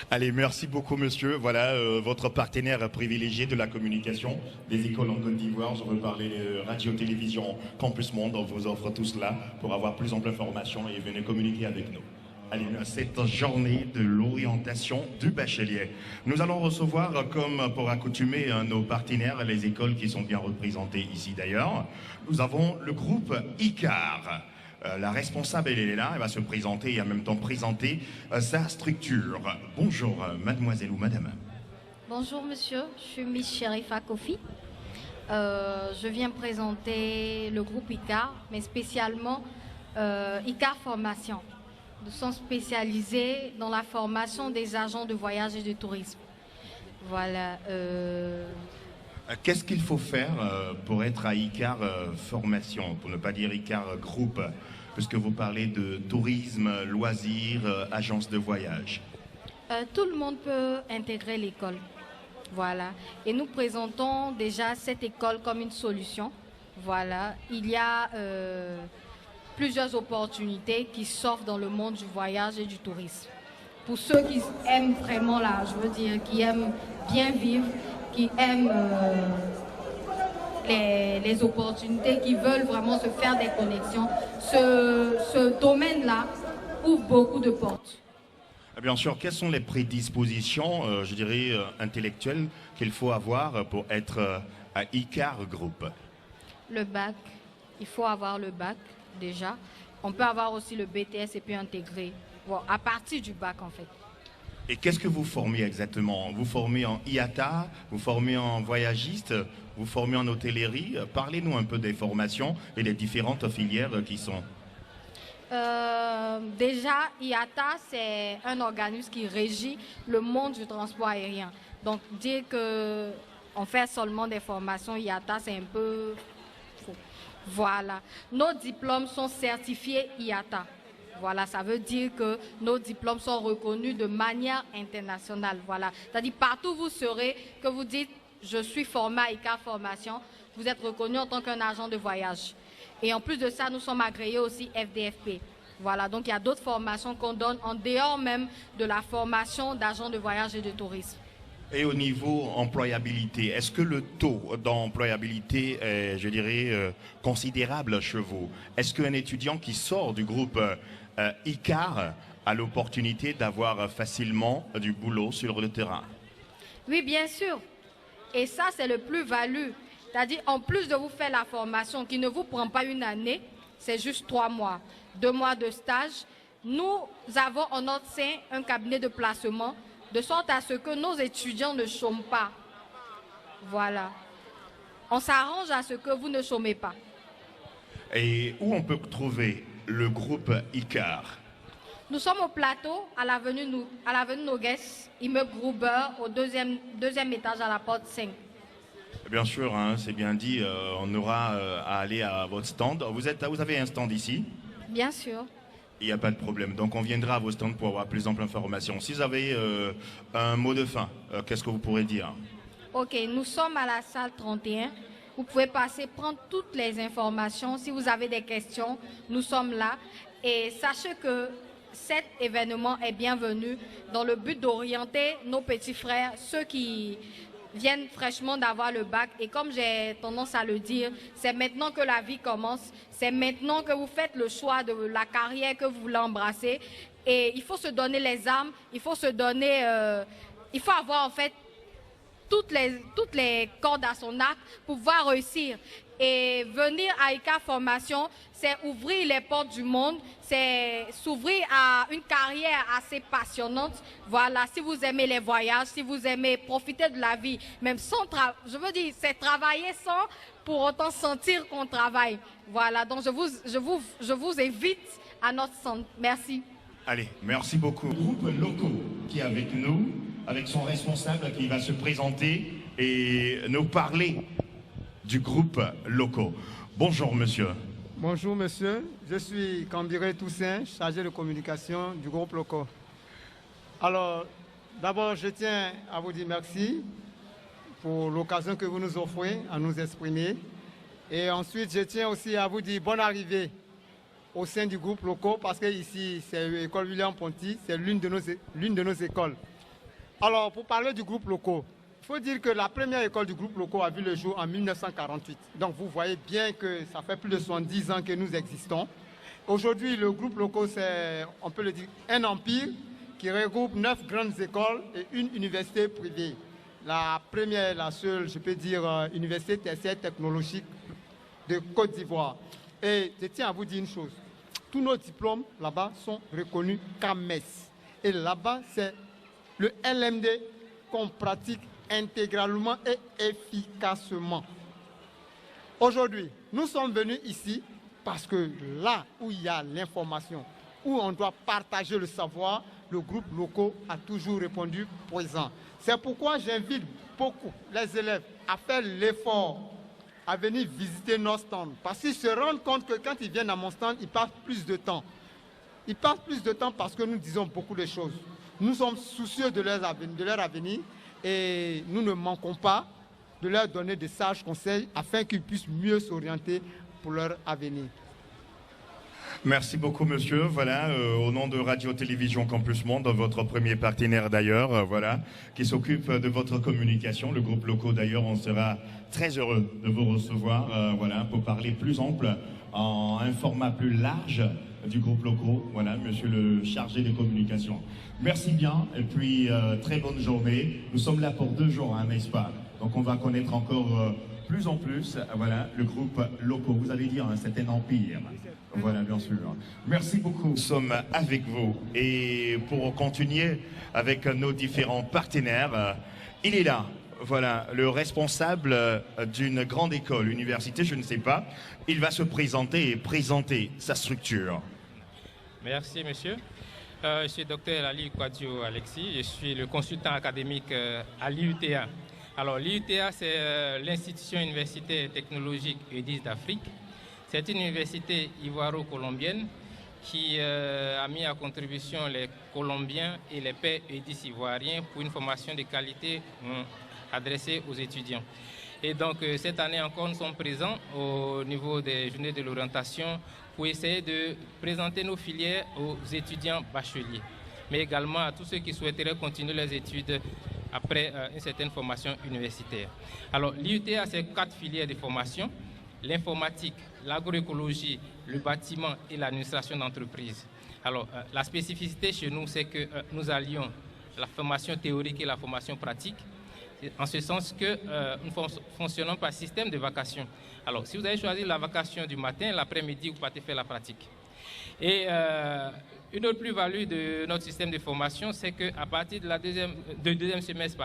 Allez, merci beaucoup monsieur. Voilà votre partenaire privilégié de la communication des écoles en Côte d'Ivoire. Je veux parler de Radio-Télévision Campus Monde. On vous offre tout cela pour avoir plus ample information et venez communiquer avec nous. Allez, cette journée de l'orientation du bachelier. Nous allons recevoir, comme pour accoutumer, nos partenaires, les écoles qui sont bien représentées ici d'ailleurs. Nous avons le groupe ICAR. La responsable, elle est là, elle va se présenter et en même temps présenter sa structure. Bonjour, mademoiselle ou madame. Bonjour monsieur, je suis Miss Sherifa Kofi. Je viens présenter le groupe ICAR, mais spécialement ICAR Formation. Nous sommes spécialisés dans la formation des agents de voyage et de tourisme. Voilà. Qu'est-ce qu'il faut faire pour être à ICAR Formation, pour ne pas dire ICAR Groupe, puisque vous parlez de tourisme, loisirs, agence de voyage? Tout le monde peut intégrer l'école. Voilà. Et nous présentons déjà cette école comme une solution. Voilà. Il y a plusieurs opportunités qui s'offrent dans le monde du voyage et du tourisme. Pour ceux qui aiment vraiment qui aiment bien vivre, qui aiment les opportunités, qui veulent vraiment se faire des connexions, ce domaine-là ouvre beaucoup de portes. Bien sûr, quelles sont les prédispositions, intellectuelles qu'il faut avoir pour être à ICAR Group? Le bac, il faut avoir le bac déjà. On peut avoir aussi le BTS et puis intégrer, à partir du bac en fait. Et qu'est-ce que vous formez exactement? Vous formez en IATA, vous formez en voyagiste, vous formez en hôtellerie. Parlez-nous un peu des formations et des différentes filières qui sont. Déjà, IATA, c'est un organisme qui régit le monde du transport aérien. Donc, dire qu'on fait seulement des formations IATA, c'est un peu faux. Voilà. Nos diplômes sont certifiés IATA. Voilà, ça veut dire que nos diplômes sont reconnus de manière internationale. Voilà. C'est-à-dire, partout où vous serez, que vous dites « je suis formé à ICAR Formation », vous êtes reconnu en tant qu'un agent de voyage. Et en plus de ça, nous sommes agréés aussi FDFP. Voilà, donc il y a d'autres formations qu'on donne en dehors même de la formation d'agents de voyage et de tourisme. Et au niveau employabilité, est-ce que le taux d'employabilité est, considérable chez vous? Est-ce qu'un étudiant qui sort du groupe ICAR a l'opportunité d'avoir facilement du boulot sur le terrain? Oui, bien sûr. Et ça, c'est le plus-value. C'est-à-dire, en plus de vous faire la formation qui ne vous prend pas une année, c'est juste 3 mois, 2 mois de stage, nous avons en notre sein un cabinet de placement, de sorte à ce que nos étudiants ne chôment pas. Voilà. On s'arrange à ce que vous ne chômez pas. Et où on peut trouver le groupe ICAR? Nous sommes au plateau, à l'avenue Nogues, immeuble Gruber, au deuxième étage à la porte 5. Bien sûr, hein, c'est bien dit, on aura à aller à votre stand. Vous avez un stand ici? Bien sûr. Il n'y a pas de problème. Donc on viendra à vos stands pour avoir plus d'informations. Si vous avez un mot de fin, qu'est-ce que vous pourrez dire? Ok, nous sommes à la salle 31. Vous pouvez passer, prendre toutes les informations. Si vous avez des questions, nous sommes là. Et sachez que cet événement est bienvenu dans le but d'orienter nos petits frères, ceux qui viennent fraîchement d'avoir le bac. Et comme j'ai tendance à le dire, c'est maintenant que la vie commence. C'est maintenant que vous faites le choix de la carrière que vous voulez embrasser. Et il faut se donner les armes, il faut se donner... il faut avoir en fait toutes les cordes à son arc pour pouvoir réussir. Et venir à ICAR Formation, c'est ouvrir les portes du monde, c'est s'ouvrir à une carrière assez passionnante. Voilà, si vous aimez les voyages, si vous aimez profiter de la vie, même sans travail, je veux dire, c'est travailler sans pour autant sentir qu'on travaille. Voilà, donc je vous invite à notre centre. Merci. Allez, merci beaucoup. Le groupe Loco qui est avec nous, avec son responsable qui va se présenter et nous parler du groupe Loco. Bonjour monsieur. Bonjour monsieur, je suis Cambiré Toussaint, chargé de communication du groupe Loco. Alors, d'abord je tiens à vous dire merci pour l'occasion que vous nous offrez à nous exprimer. Et ensuite, je tiens aussi à vous dire bonne arrivée au sein du groupe Loco, parce que ici, c'est l'école William-Ponty, c'est l'une de nos écoles. Alors, pour parler du groupe Loco, il faut dire que la première école du groupe Loco a vu le jour en 1948. Donc, vous voyez bien que ça fait plus de 70 ans que nous existons. Aujourd'hui, le groupe Loco, c'est, on peut le dire, un empire qui regroupe 9 grandes écoles et une université privée. La première, la seule, je peux dire, université tertiaire technologique de Côte d'Ivoire. Et je tiens à vous dire une chose. Tous nos diplômes là-bas sont reconnus CAMES. Et là-bas, c'est le LMD qu'on pratique intégralement et efficacement. Aujourd'hui, nous sommes venus ici parce que là où il y a l'information, où on doit partager le savoir, le groupe Loco a toujours répondu présent. C'est pourquoi j'invite beaucoup les élèves à faire l'effort, à venir visiter nos stands. Parce qu'ils se rendent compte que quand ils viennent à mon stand, ils passent plus de temps. Ils passent plus de temps parce que nous disons beaucoup de choses. Nous sommes soucieux de leur avenir et nous ne manquons pas de leur donner des sages conseils afin qu'ils puissent mieux s'orienter pour leur avenir. Merci beaucoup, monsieur. Voilà, au nom de Radio-Télévision Campus Monde, votre premier partenaire d'ailleurs, voilà, qui s'occupe de votre communication. Le groupe Loco d'ailleurs, on sera très heureux de vous recevoir, voilà, pour parler plus ample, en un format plus large du groupe Loco. Voilà, monsieur le chargé des communications. Merci bien, et puis très bonne journée. Nous sommes là pour 2 jours, hein, n'est-ce pas? Donc on va connaître encore plus en plus, voilà, le groupe Loco. Vous allez dire, hein, c'est un empire. Voilà, bien sûr. Merci beaucoup. Nous sommes avec vous. Et pour continuer avec nos différents partenaires, il est là. Voilà, le responsable d'une grande école, université, je ne sais pas. Il va se présenter et présenter sa structure. Merci, monsieur. Je suis Dr Ali Kouadio Alexis. Je suis le consultant académique à l'IUTA. Alors, l'IUTA, c'est l'institution universitaire technologique EDIS d'Afrique. C'est une université ivoiro-colombienne qui a mis à contribution les Colombiens et les pairs EDIS ivoiriens pour une formation de qualité adressée aux étudiants. Et donc, cette année encore, nous sommes présents au niveau des journées de l'orientation pour essayer de présenter nos filières aux étudiants bacheliers, mais également à tous ceux qui souhaiteraient continuer leurs études après une certaine formation universitaire. Alors, l'IUTA, c'est 4 filières de formation: l'informatique, l'agroécologie, le bâtiment et l'administration d'entreprise. Alors, la spécificité chez nous, c'est que nous allions la formation théorique et la formation pratique, en ce sens que nous fonctionnons par système de vacation. Alors, si vous avez choisi la vacation du matin, l'après-midi, vous partez faire la pratique. Et une autre plus-value de notre système de formation, c'est qu'à partir de deuxième semestre,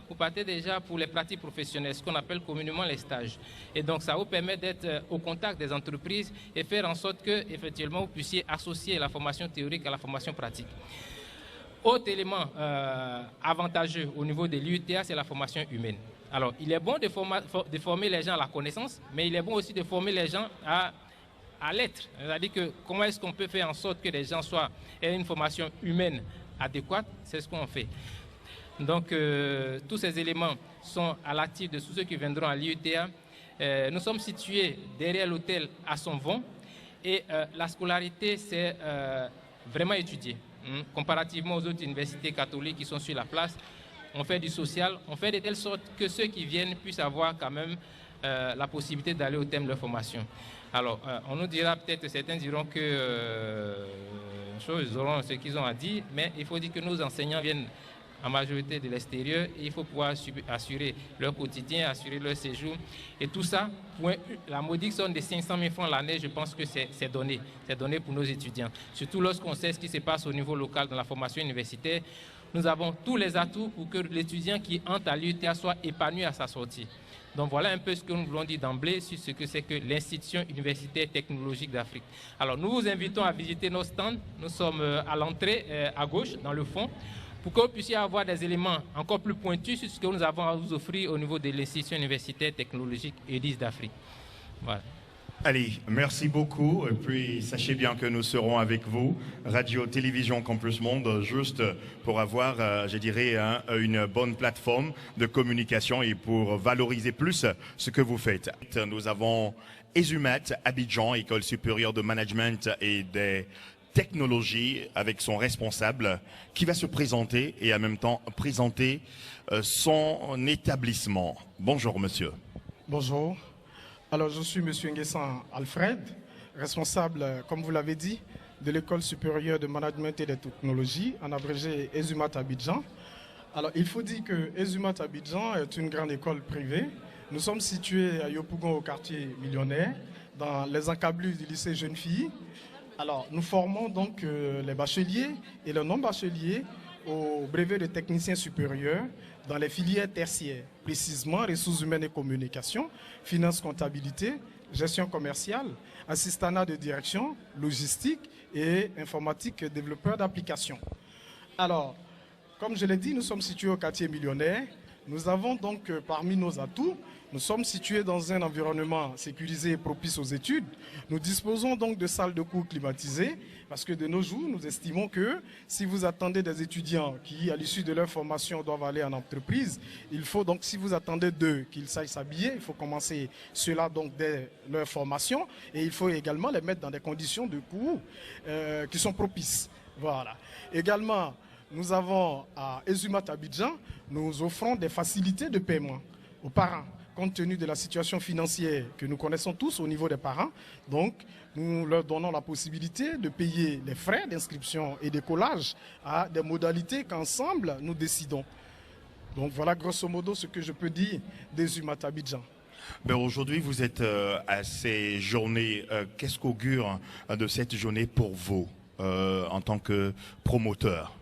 vous partez déjà pour les pratiques professionnelles, ce qu'on appelle communément les stages. Et donc, ça vous permet d'être au contact des entreprises et faire en sorte que, effectivement, vous puissiez associer la formation théorique à la formation pratique. Autre élément avantageux au niveau de l'IUTA, c'est la formation humaine. Alors, il est bon de former les gens à la connaissance, mais il est bon aussi de former les gens à l'être. C'est-à-dire que comment est-ce qu'on peut faire en sorte que les gens aient une formation humaine adéquate, c'est ce qu'on fait. Donc, tous ces éléments sont à l'actif de tous ceux qui viendront à l'IUTA. Nous sommes situés derrière l'hôtel à Sonvon et la scolarité, c'est vraiment étudié. Comparativement aux autres universités catholiques qui sont sur la place, on fait du social, on fait de telle sorte que ceux qui viennent puissent avoir quand même la possibilité d'aller au thème de leur formation. Alors, on nous dira peut-être, certains diront que ils auront ce qu'ils ont à dire, mais il faut dire que nos enseignants viennent en majorité de l'extérieur et il faut pouvoir assurer leur quotidien, assurer leur séjour. Et tout ça, pour la modique somme de 500 000 francs l'année, je pense que c'est donné. C'est donné pour nos étudiants. Surtout lorsqu'on sait ce qui se passe au niveau local dans la formation universitaire, nous avons tous les atouts pour que l'étudiant qui entre à l'UTA soit épanoui à sa sortie. Donc voilà un peu ce que nous voulons dire d'emblée sur ce que c'est que l'institution universitaire technologique d'Afrique. Alors nous vous invitons à visiter nos stands. Nous sommes à l'entrée à gauche, dans le fond, pour que vous puissiez avoir des éléments encore plus pointus sur ce que nous avons à vous offrir au niveau de l'institution universitaire technologique EDIS d'Afrique. Voilà. Allez, merci beaucoup. Et puis, sachez bien que nous serons avec vous, Radio-Télévision Campus Monde, juste pour avoir, je dirais, une bonne plateforme de communication et pour valoriser plus ce que vous faites. Nous avons ESUMAT Abidjan, École supérieure de management et des technologies, avec son responsable, qui va se présenter et en même temps présenter son établissement. Bonjour, monsieur. Bonjour. Alors, je suis M. Nguessan Alfred, responsable, comme vous l'avez dit, de l'École supérieure de management et des technologies, en abrégé ESUMAT Abidjan. Alors, il faut dire que ESUMAT Abidjan est une grande école privée. Nous sommes situés à Yopougon, au quartier millionnaire, dans les encablures du lycée Jeunes Filles. Alors, nous formons donc les bacheliers et les non-bacheliers au brevet de technicien supérieur dans les filières tertiaires, précisément ressources humaines et communication, finance, comptabilité, gestion commerciale, assistanat de direction, logistique et informatique développeur d'applications. Alors, comme je l'ai dit, nous sommes situés au quartier millionnaire. Nous avons donc parmi nos atouts, nous sommes situés dans un environnement sécurisé et propice aux études. Nous disposons donc de salles de cours climatisées parce que de nos jours, nous estimons que si vous attendez des étudiants qui, à l'issue de leur formation, doivent aller en entreprise, il faut donc, si vous attendez d'eux qu'ils sachent s'habiller, il faut commencer cela donc dès leur formation et il faut également les mettre dans des conditions de cours qui sont propices. Voilà. Également, nous avons à Exumat Abidjan, nous offrons des facilités de paiement aux parents. Compte tenu de la situation financière que nous connaissons tous au niveau des parents, donc nous leur donnons la possibilité de payer les frais d'inscription et de collage à des modalités qu'ensemble nous décidons. Donc voilà grosso modo ce que je peux dire d'Exumat Abidjan. Ben aujourd'hui, vous êtes à ces journées. Qu'est-ce qu'augure de cette journée pour vous en tant que promoteur?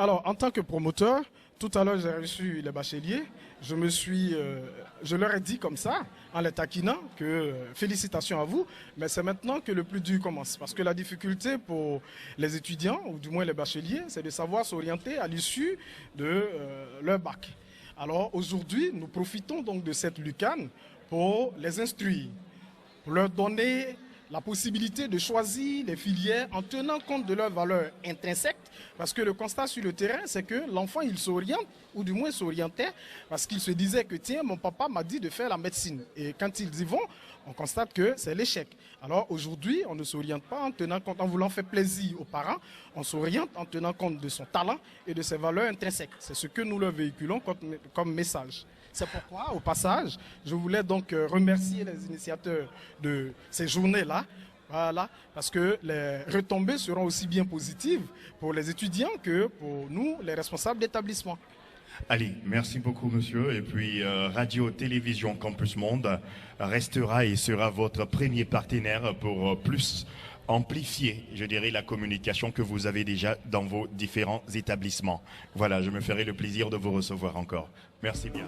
Alors, en tant que promoteur, tout à l'heure, j'ai reçu les bacheliers. Je leur ai dit comme ça, en les taquinant, que félicitations à vous, mais c'est maintenant que le plus dur commence. Parce que la difficulté pour les étudiants, ou du moins les bacheliers, c'est de savoir s'orienter à l'issue de leur bac. Alors aujourd'hui, nous profitons donc de cette lucane pour les instruire, pour leur donner la possibilité de choisir les filières en tenant compte de leurs valeurs intrinsèques, parce que le constat sur le terrain, c'est que l'enfant, il s'oriente, ou du moins s'orientait, parce qu'il se disait que tiens, mon papa m'a dit de faire la médecine. Et quand ils y vont, on constate que c'est l'échec. Alors aujourd'hui, on ne s'oriente pas en tenant compte, en voulant faire plaisir aux parents, on s'oriente en tenant compte de son talent et de ses valeurs intrinsèques. C'est ce que nous leur véhiculons comme message. C'est pourquoi, au passage, je voulais donc remercier les initiateurs de ces journées-là, voilà, parce que les retombées seront aussi bien positives pour les étudiants que pour nous, les responsables d'établissement. Allez, merci beaucoup monsieur. Et puis Radio-Télévision Campus Monde restera et sera votre premier partenaire pour plus amplifier, je dirais, la communication que vous avez déjà dans vos différents établissements. Voilà, je me ferai le plaisir de vous recevoir encore. Merci bien.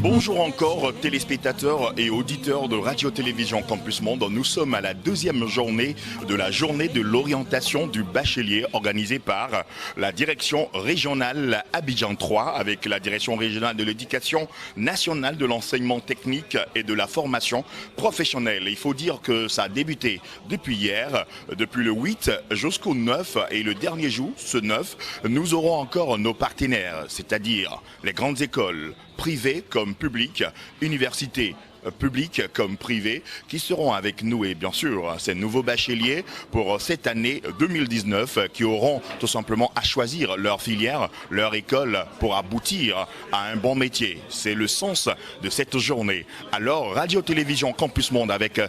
Bonjour encore téléspectateurs et auditeurs de Radio-Télévision Campus Monde. Nous sommes à la deuxième journée de l'orientation du bachelier organisée par la direction régionale Abidjan 3 avec la direction régionale de l'éducation nationale de l'enseignement technique et de la formation professionnelle. Il faut dire que ça a débuté depuis hier, depuis le 8 jusqu'au 9 et le dernier jour, ce 9, nous aurons encore nos partenaires, c'est-à-dire les grandes écoles, privées comme publiques, universités publiques comme privées, qui seront avec nous et bien sûr ces nouveaux bacheliers pour cette année 2019 qui auront tout simplement à choisir leur filière, leur école pour aboutir à un bon métier. C'est le sens de cette journée. Alors Radio-Télévision Campus Monde avec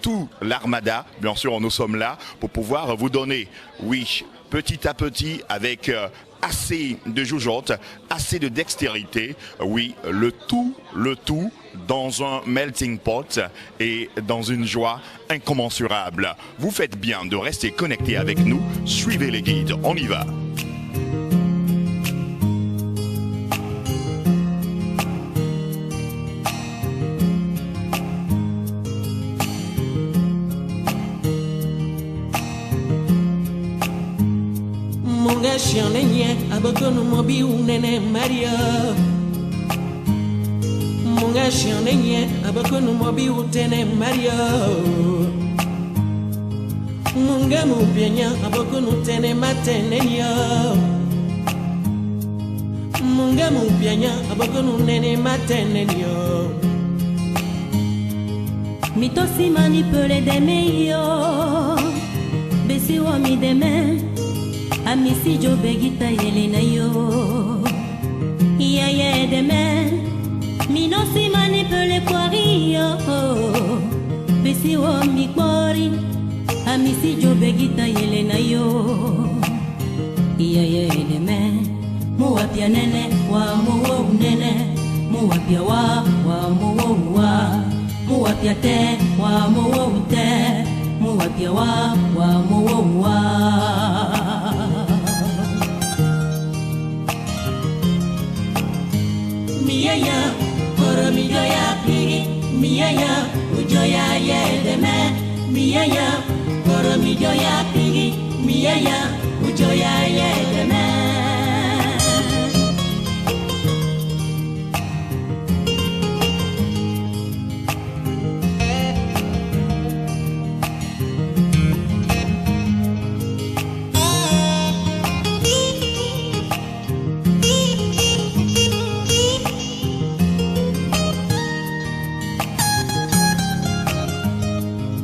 tout l'armada, bien sûr nous sommes là pour pouvoir vous donner, oui, petit à petit avec assez de joujotte, assez de dextérité, oui, le tout dans un melting pot et dans une joie incommensurable. Vous faites bien de rester connectés avec nous, suivez les guides, on y va. Munga shianenye abakonu mobi unene Maria. Munga shianenye abakonu mobi utene Maria. Munga mubienya abakonu tene matenenya. Munga mubienya abakonu nene matenenya. Mitosi manipule de meyo. Besi wa mi deme. Amisi jo begita yelena yo. Yaya deme. Minosi manipule kwari yo. Besi wa mi kwari. amisi jobegita yelena yo iya yeleme muwapya nene wa muwo nene muwapya wa muwo wa muwapya te wa muwo te muwapya wa muwo wa miyaya koro mijoya pigi miyaya ujoya yeleme miyaya koro mijoya pigi miyaya ujoya yeleme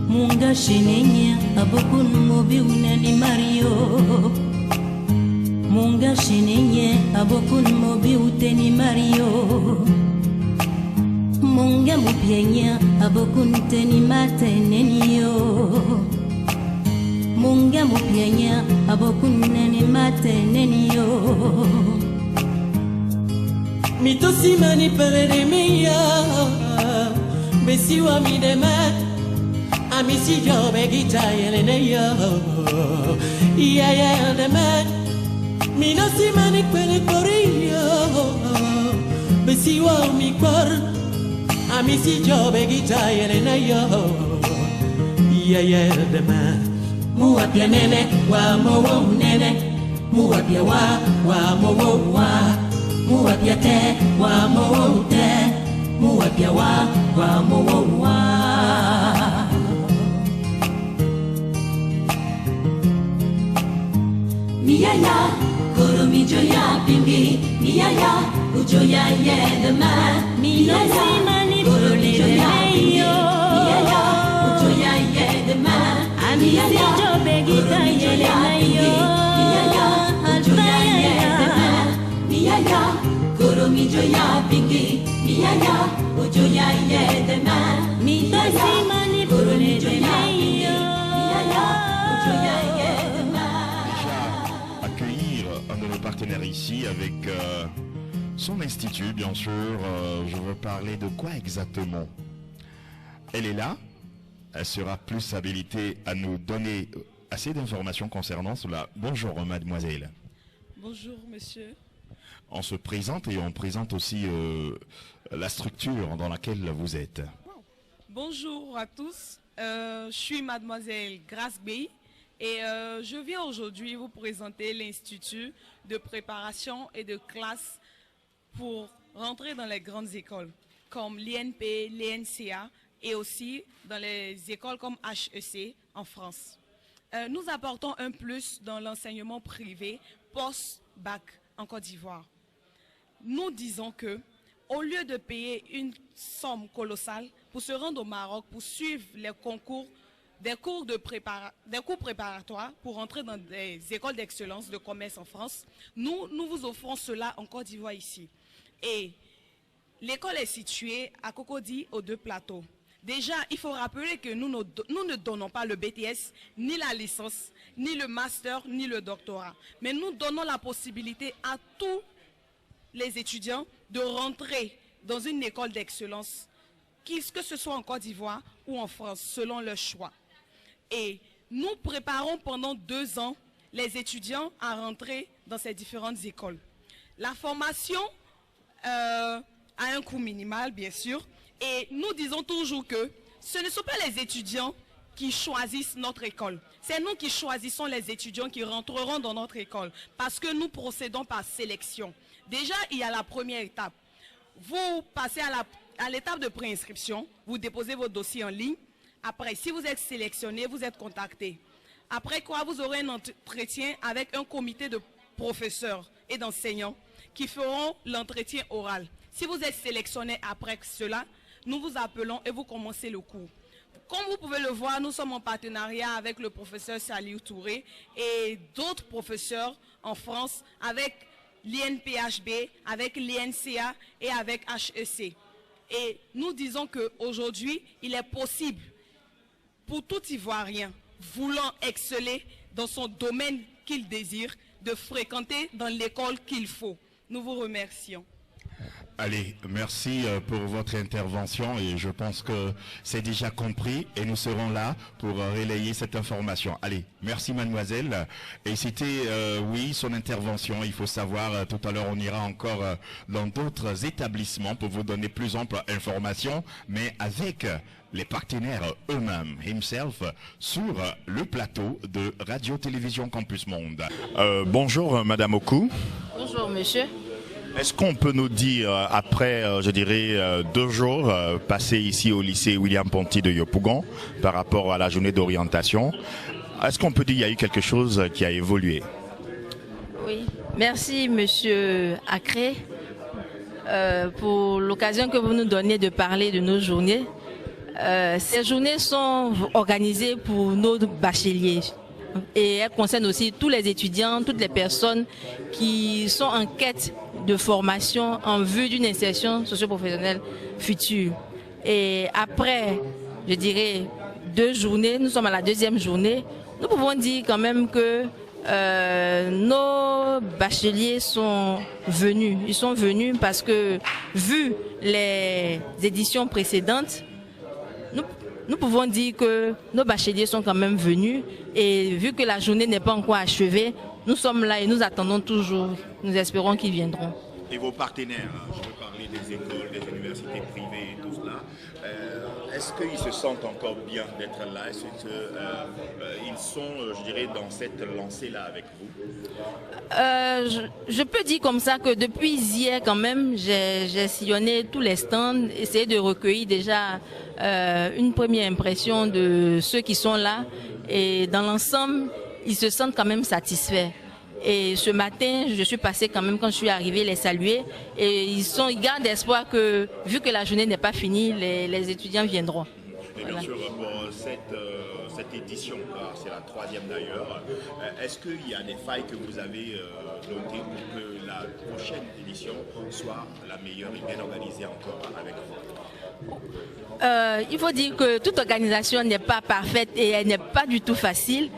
Munga shenenya abokun mobi unani Mario Munga shenenya abokun mobi uteni Mario Munga mupienya abokun teni matenenio Munga mupienya abokun neni matenenio Mitosi mani perere meya Besiwa mi deme Amisi jobe gita yelene yo iya ya de man mi no si mani kwele korio besi wa mi kor amisi jobe gita yelene yo iya ya de man muwapya nene wa mowo nene muwapya wa mowo wa muwapya te wa mowo te muwapya wa mowo wa Miyaya, koro mijoya pimbi Miyaya, ujoya yedema Miyaya, koro mijoya pimbi Miyaya, ujoya yedema Amisi jobegita yelena yo Miyaya, ujoya yedema Miyaya, koro mijoya pimbi Miyaya, ujoya yedema Miyaya, koro mijoya pimbi Miyaya, ujoya yedema Un de nos partenaires ici avec son institut, bien sûr. Je veux parler de quoi exactement? Elle est là. Elle sera plus habilitée à nous donner assez d'informations concernant cela. Bonjour, mademoiselle. Bonjour, monsieur. On se présente et on présente aussi la structure dans laquelle vous êtes. Bonjour à tous. Je suis mademoiselle Grace Bey. Et je viens aujourd'hui vous présenter l'Institut de préparation et de classe pour rentrer dans les grandes écoles comme l'INP, l'INCA et aussi dans les écoles comme HEC en France. Nous apportons un plus dans l'enseignement privé post-bac en Côte d'Ivoire. Nous disons que au lieu de payer une somme colossale pour se rendre au Maroc, pour suivre les concours, des cours préparatoires pour entrer dans des écoles d'excellence de commerce en France, nous vous offrons cela en Côte d'Ivoire ici. Et l'école est située à Cocody, aux deux plateaux. Déjà, il faut rappeler que nous ne donnons pas le BTS, ni la licence, ni le master, ni le doctorat. Mais nous donnons la possibilité à tous les étudiants de rentrer dans une école d'excellence, que ce soit en Côte d'Ivoire ou en France, selon leur choix. Et nous préparons pendant 2 ans les étudiants à rentrer dans ces différentes écoles. La formation a un coût minimal, bien sûr, et nous disons toujours que ce ne sont pas les étudiants qui choisissent notre école. C'est nous qui choisissons les étudiants qui rentreront dans notre école, parce que nous procédons par sélection. Déjà, il y a la première étape. Vous passez à l'étape de préinscription, vous déposez vos dossiers en ligne. Après, si vous êtes sélectionné, vous êtes contacté. Après quoi, vous aurez un entretien avec un comité de professeurs et d'enseignants qui feront l'entretien oral. Si vous êtes sélectionné après cela, nous vous appelons et vous commencez le cours. Comme vous pouvez le voir, nous sommes en partenariat avec le professeur Saliou Touré et d'autres professeurs en France avec l'INPHB, avec l'INCA et avec HEC. Et nous disons qu'aujourd'hui, il est possible pour tout Ivoirien voulant exceller dans son domaine qu'il désire, de fréquenter dans l'école qu'il faut. Nous vous remercions. Allez, merci pour votre intervention et je pense que c'est déjà compris et nous serons là pour relayer cette information. Allez, merci mademoiselle. Et c'était, oui, son intervention. Il faut savoir, tout à l'heure on ira encore dans d'autres établissements pour vous donner plus ample information, mais avec les partenaires eux-mêmes, himself, sur le plateau de Radio-Télévision Campus Monde. Bonjour Madame Oku. Bonjour monsieur. Est-ce qu'on peut nous dire, après, je dirais, 2 jours passés ici au lycée William Ponty de Yopougon, par rapport à la journée d'orientation, est-ce qu'on peut dire qu'il y a eu quelque chose qui a évolué? Oui, merci monsieur Acré pour l'occasion que vous nous donnez de parler de nos journées. Ces journées sont organisées pour nos bacheliers. Et elles concernent aussi tous les étudiants, toutes les personnes qui sont en quête de formation en vue d'une insertion socio-professionnelle future. Et après, je dirais, 2 journées, nous sommes à la 2e journée, nous pouvons dire quand même que nos bacheliers sont venus. Ils sont venus parce que, vu les éditions précédentes, nous pouvons dire que nos bacheliers sont quand même venus et vu que la journée n'est pas encore achevée, nous sommes là et nous attendons toujours. Nous espérons qu'ils viendront. Et vos partenaires, je veux parler des écoles, des universités privées et tout cela, est-ce qu'ils se sentent encore bien d'être là? Est-ce qu'ils sont, je dirais, dans cette lancée-là avec vous? Je peux dire comme ça que depuis hier quand même, j'ai sillonné tous les stands, essayé de recueillir déjà une première impression de ceux qui sont là. Et dans l'ensemble, ils se sentent quand même satisfaits. Et ce matin, je suis passée quand même, quand je suis arrivée, les saluer. Et ils gardent espoir que, vu que la journée n'est pas finie, les étudiants viendront. Et bien sûr, pour cette édition, c'est la 3e d'ailleurs, est-ce qu'il y a des failles que vous avez notées pour que la prochaine édition soit la meilleure et bien organisée encore avec vous? Il faut dire que toute organisation n'est pas parfaite et elle n'est pas du tout facile.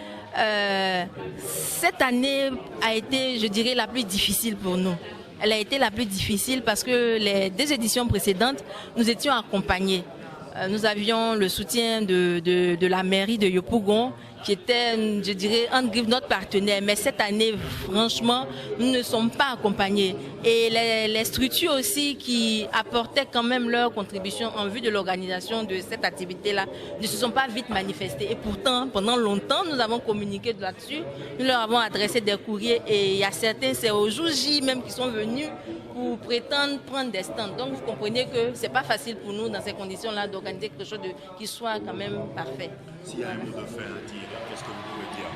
Cette année a été, je dirais, la plus difficile pour nous. Elle a été la plus difficile parce que les 2 éditions précédentes, nous étions accompagnés. Nous avions le soutien de la mairie de Yopougon, qui était, je dirais, notre partenaire. Mais cette année, franchement, nous ne sommes pas accompagnés. Et les structures aussi qui apportaient quand même leur contribution en vue de l'organisation de cette activité-là ne se sont pas vite manifestées. Et pourtant, pendant longtemps, nous avons communiqué là-dessus. Nous leur avons adressé des courriers et il y a certains, c'est au jour J même, qui sont venus pour prétendre prendre des stands. Donc vous comprenez que ce n'est pas facile pour nous, dans ces conditions-là, d'organiser quelque chose qui soit quand même parfait. S'il y a un mot de fin à dire, qu'est-ce que vous pouvez dire?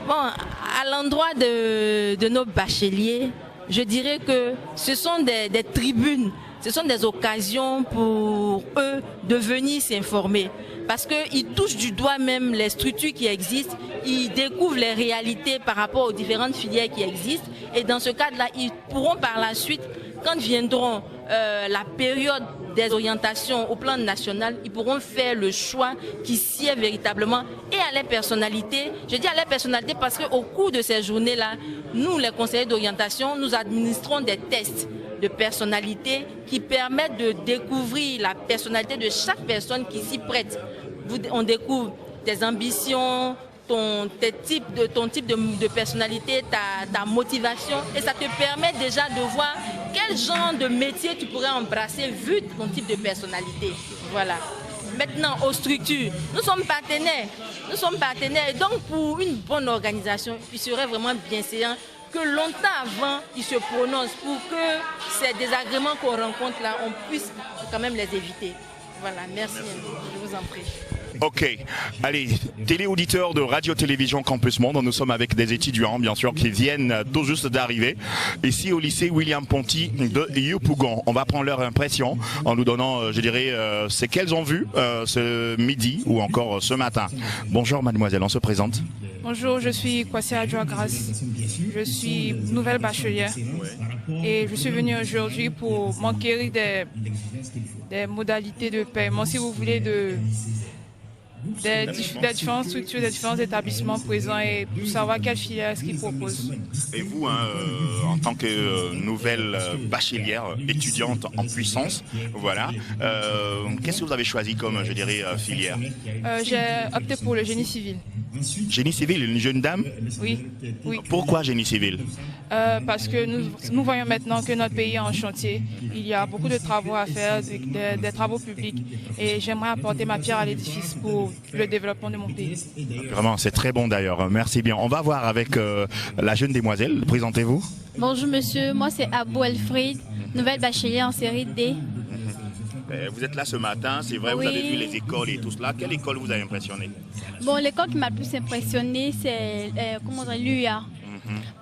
Bon, à l'endroit de nos bacheliers, je dirais que ce sont des tribunes, ce sont des occasions pour eux de venir s'informer. Parce qu'ils touchent du doigt même les structures qui existent, ils découvrent les réalités par rapport aux différentes filières qui existent. Et dans ce cadre-là, ils pourront par la suite, quand viendront la période des orientations au plan national, ils pourront faire le choix qui sied véritablement et à leur personnalité. Je dis à leur personnalité parce qu'au cours de ces journées-là, nous, les conseillers d'orientation, nous administrons des tests de personnalité qui permettent de découvrir la personnalité de chaque personne qui s'y prête. On découvre tes ambitions, ton type de personnalité, ta motivation, et ça te permet déjà de voir quel genre de métier tu pourrais embrasser vu ton type de personnalité. Voilà. Maintenant, aux structures, nous sommes partenaires. Nous sommes partenaires et donc pour une bonne organisation, il serait vraiment bien séant que longtemps avant, ils se prononcent pour que ces désagréments qu'on rencontre là, on puisse quand même les éviter. Voilà, merci. Je vous en prie. Ok, allez, téléauditeurs de Radio-Télévision Campus Monde, nous sommes avec des étudiants, bien sûr, qui viennent tout juste d'arriver, ici au lycée William Ponty de Yopougon. On va prendre leur impression en nous donnant, je dirais, ce qu'elles ont vu ce midi ou encore ce matin. Bonjour mademoiselle, on se présente. Bonjour, je suis Kwasi Adjoa-Grace, je suis nouvelle bachelière et je suis venue aujourd'hui pour m'enquérir des modalités de paiement, si vous voulez, des différentes structures, des différents établissements présents et pour savoir quelle filière est-ce qu'ils proposent. Et vous, en tant que nouvelle bachelière, étudiante en puissance, voilà, qu'est-ce que vous avez choisi comme, je dirais, filière? J'ai opté pour le génie civil. Génie civil, une jeune dame? Oui, oui. Pourquoi génie civil? Parce que nous voyons maintenant que notre pays est en chantier. Il y a beaucoup de travaux à faire, des travaux publics. Et j'aimerais apporter ma pierre à l'édifice pour le développement de mon pays. Vraiment, c'est très bon d'ailleurs. Merci bien. On va voir avec la jeune demoiselle. Présentez-vous. Bonjour monsieur, moi c'est Abou Elfried, nouvelle bachelière en série D. Vous êtes là ce matin, c'est vrai, Oui. vous avez vu les écoles et tout cela. Quelle école vous a impressionné? Bon, l'école qui m'a le plus impressionné, c'est l'UA,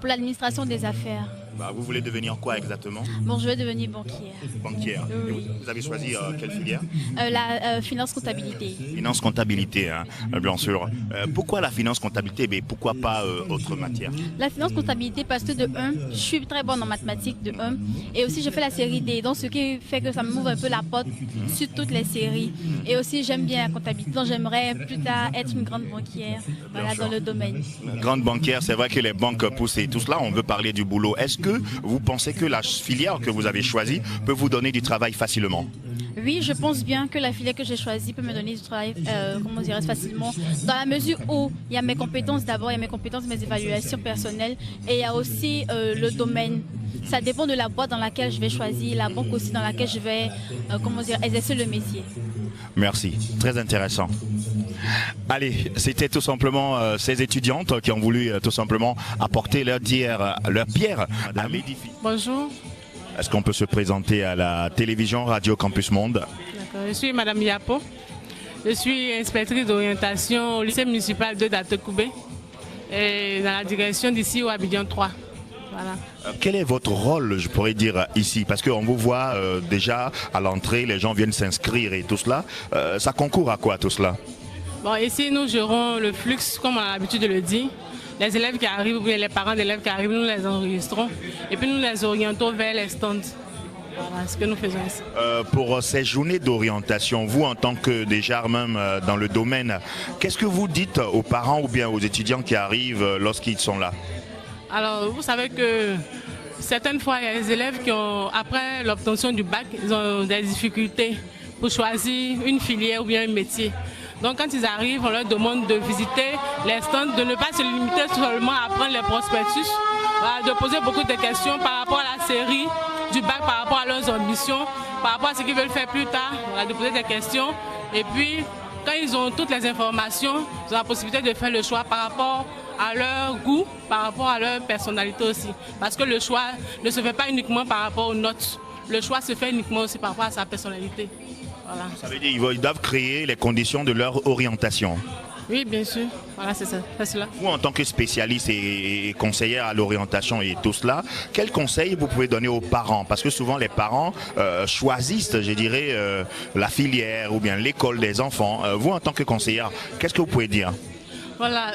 pour l'administration des affaires. Bah, vous voulez devenir quoi exactement? Bon, je vais devenir banquière. Banquière. Oui. Vous avez choisi quelle filière? La finance comptabilité. Finance comptabilité, hein, bien sûr. Pourquoi la finance comptabilité? Mais pourquoi pas autre matière? La finance comptabilité parce que de 1, je suis très bonne en mathématiques de 1 et aussi je fais la série D, donc ce qui fait que ça m'ouvre un peu la porte sur toutes les séries. Et aussi j'aime bien la comptabilité, donc j'aimerais plus tard être une grande banquière dans le domaine. Grande banquière, c'est vrai que les banques poussent et tout cela, on veut parler du boulot. Est-ce que vous pensez que la filière que vous avez choisie peut vous donner du travail facilement? Oui, je pense bien que la filière que j'ai choisie peut me donner du travail facilement, dans la mesure où il y a mes compétences d'abord, il y a mes compétences, mes évaluations personnelles et il y a aussi le domaine. Ça dépend de la boîte dans laquelle je vais choisir, la banque aussi dans laquelle je vais exercer le métier. Merci, très intéressant. Allez, c'était tout simplement ces étudiantes qui ont voulu tout simplement apporter leur pierre à l'édifice. Bonjour. Est-ce qu'on peut se présenter à la télévision Radio Campus Monde? Je suis Madame Yapo. Je suis inspectrice d'orientation au lycée municipal de Datekoubé et dans la direction d'ici au Abidjan 3. Voilà. Quel est votre rôle, je pourrais dire, ici? Parce qu'on vous voit déjà à l'entrée, les gens viennent s'inscrire et tout cela. Ça concourt à quoi tout cela? Bon, ici, nous gérons le flux, comme on a l'habitude de le dire. Les élèves qui arrivent, ou bien les parents d'élèves qui arrivent, nous les enregistrons et puis nous les orientons vers les stands. Voilà ce que nous faisons ici. Pour ces journées d'orientation, vous en tant que déjà même dans le domaine, qu'est-ce que vous dites aux parents ou bien aux étudiants qui arrivent lorsqu'ils sont là? Alors, vous savez que certaines fois, il y a des élèves qui ont, après l'obtention du bac, ils ont des difficultés pour choisir une filière ou bien un métier. Donc quand ils arrivent, on leur demande de visiter les stands, de ne pas se limiter seulement à prendre les prospectus, de poser beaucoup de questions par rapport à la série du bac, par rapport à leurs ambitions, par rapport à ce qu'ils veulent faire plus tard, de poser des questions. Et puis, quand ils ont toutes les informations, ils ont la possibilité de faire le choix par rapport à leur goût, par rapport à leur personnalité aussi. Parce que le choix ne se fait pas uniquement par rapport aux notes. Le choix se fait uniquement aussi par rapport à sa personnalité. Voilà. Ça veut dire qu'ils doivent créer les conditions de leur orientation. Oui, bien sûr. Voilà, c'est ça. C'est cela. Vous, en tant que spécialiste et conseillère à l'orientation et tout cela, quels conseils vous pouvez donner aux parents? Parce que souvent, les parents choisissent, je dirais, la filière ou bien l'école des enfants. Vous, en tant que conseillère, qu'est-ce que vous pouvez dire? Voilà,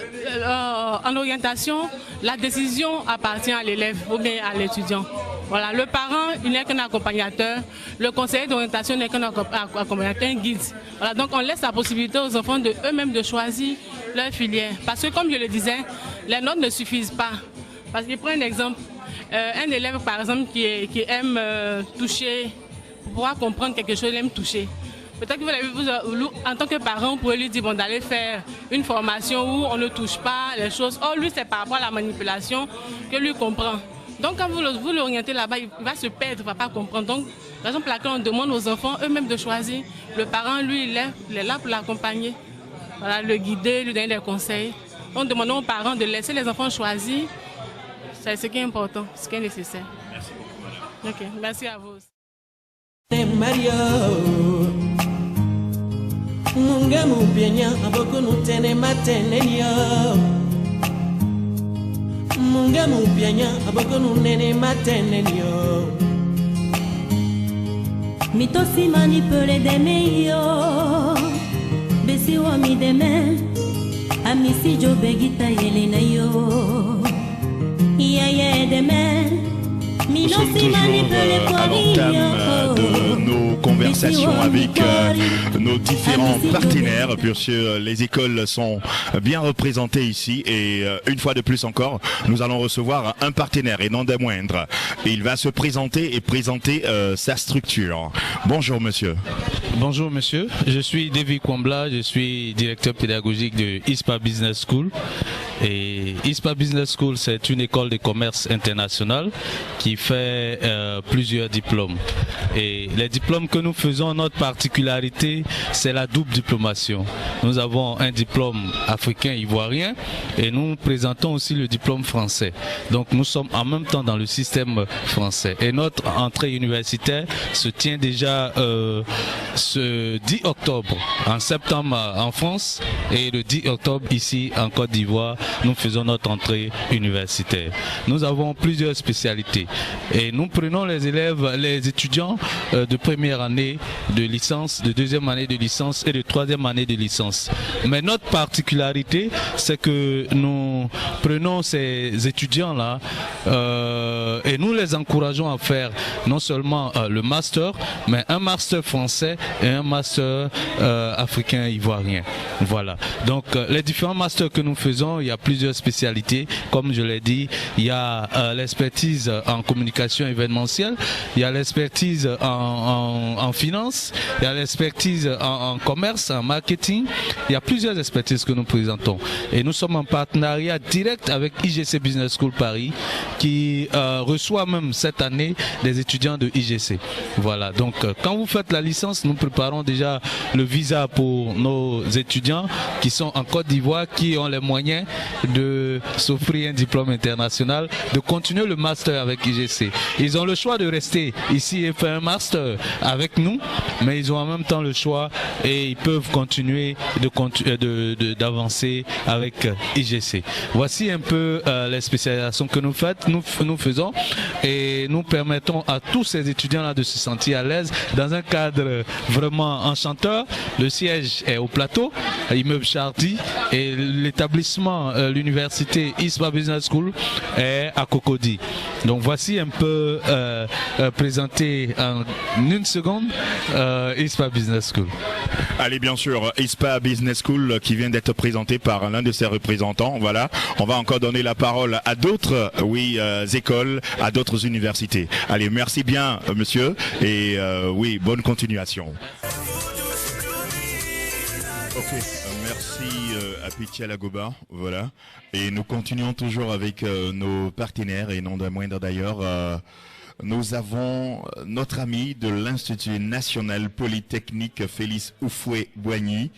en orientation, la décision appartient à l'élève ou bien à l'étudiant. Voilà, le parent, il n'est qu'un accompagnateur. Le conseiller d'orientation n'est qu'un accompagnateur, un guide. Voilà, donc on laisse la possibilité aux enfants de eux-mêmes de choisir leur filière. Parce que comme je le disais, les notes ne suffisent pas. Parce que, prends un exemple, un élève par exemple qui aime toucher, pour pouvoir comprendre quelque chose, il aime toucher. Peut-être que vous, en tant que parent, vous pouvez lui dire bon, d'aller faire une formation où on ne touche pas les choses. Or, lui, c'est par rapport à la manipulation que lui comprend. Donc, quand vous l'orientez là-bas, il va se perdre, il ne va pas comprendre. Donc, raison pour laquelle on demande aux enfants eux-mêmes de choisir. Le parent, lui, il est là pour l'accompagner, voilà, le guider, lui donner des conseils. On demande aux parents de laisser les enfants choisir. C'est ce qui est important, ce qui est nécessaire. Merci beaucoup, madame. Ok, merci à vous. Munga mubianya aboko nutene matenenyo Munga mubianya aboko nunene matenenyo Mitosi manipule demeyo Besi wa mi deme Amisi jo begita yelena yo Nous sommes toujours à l'entame de nos conversations conversation avec nos différents partenaires, puisque les écoles sont bien représentées ici. Et une fois de plus encore, nous allons recevoir un partenaire et non des moindres. Et il va se présenter et présenter sa structure. Bonjour monsieur. Bonjour monsieur, je suis David Kwambla, je suis directeur pédagogique de ISPA Business School. Et ISPA Business School, c'est une école de commerce internationale qui fait plusieurs diplômes. Et les diplômes que nous faisons, notre particularité, c'est la double diplomation. Nous avons un diplôme africain ivoirien et nous présentons aussi le diplôme français. Donc nous sommes en même temps dans le système français. Et notre entrée universitaire se tient déjà ce 10 octobre, en septembre en France et le 10 octobre ici en Côte d'Ivoire. Nous faisons notre entrée universitaire. Nous avons plusieurs spécialités et nous prenons les élèves, les étudiants de première année de licence, de deuxième année de licence et de troisième année de licence. Mais notre particularité, c'est que nous prenons ces étudiants-là et nous les encourageons à faire non seulement le master, mais un master français et un master africain ivoirien. Voilà. Donc les différents masters que nous faisons, il y a plusieurs spécialités. Comme je l'ai dit, il y a l'expertise en communication événementielle, il y a l'expertise en finance, il y a l'expertise en commerce, en marketing. Il y a plusieurs expertises que nous présentons. Et nous sommes en partenariat direct avec IGC Business School Paris qui reçoit même cette année des étudiants de IGC. Voilà. Donc quand vous faites la licence, nous préparons déjà le visa pour nos étudiants qui sont en Côte d'Ivoire, qui ont les moyens de s'offrir un diplôme international, de continuer le master avec IGC. Ils ont le choix de rester ici et faire un master avec nous, mais ils ont en même temps le choix et ils peuvent continuer d'avancer avec IGC. Voici un peu les spécialisations que nous faisons et nous permettons à tous ces étudiants-là de se sentir à l'aise dans un cadre vraiment enchanteur. Le siège est au plateau, immeuble Chardy, et l'établissement, l'université ISPA Business School est à Cocody. Donc voici un peu présenté en une seconde ISPA Business School. Allez, bien sûr, ISPA Business School qui vient d'être présenté par l'un de ses représentants. Voilà, on va encore donner la parole à d'autres écoles, à d'autres universités. Allez, merci bien monsieur et oui, bonne continuation. Ok, merci à Pitia Lagoba, voilà. Et nous continuons toujours avec nos partenaires et non des moindres d'ailleurs. Nous avons notre ami de l'Institut National Polytechnique Félix Houphouët-Boigny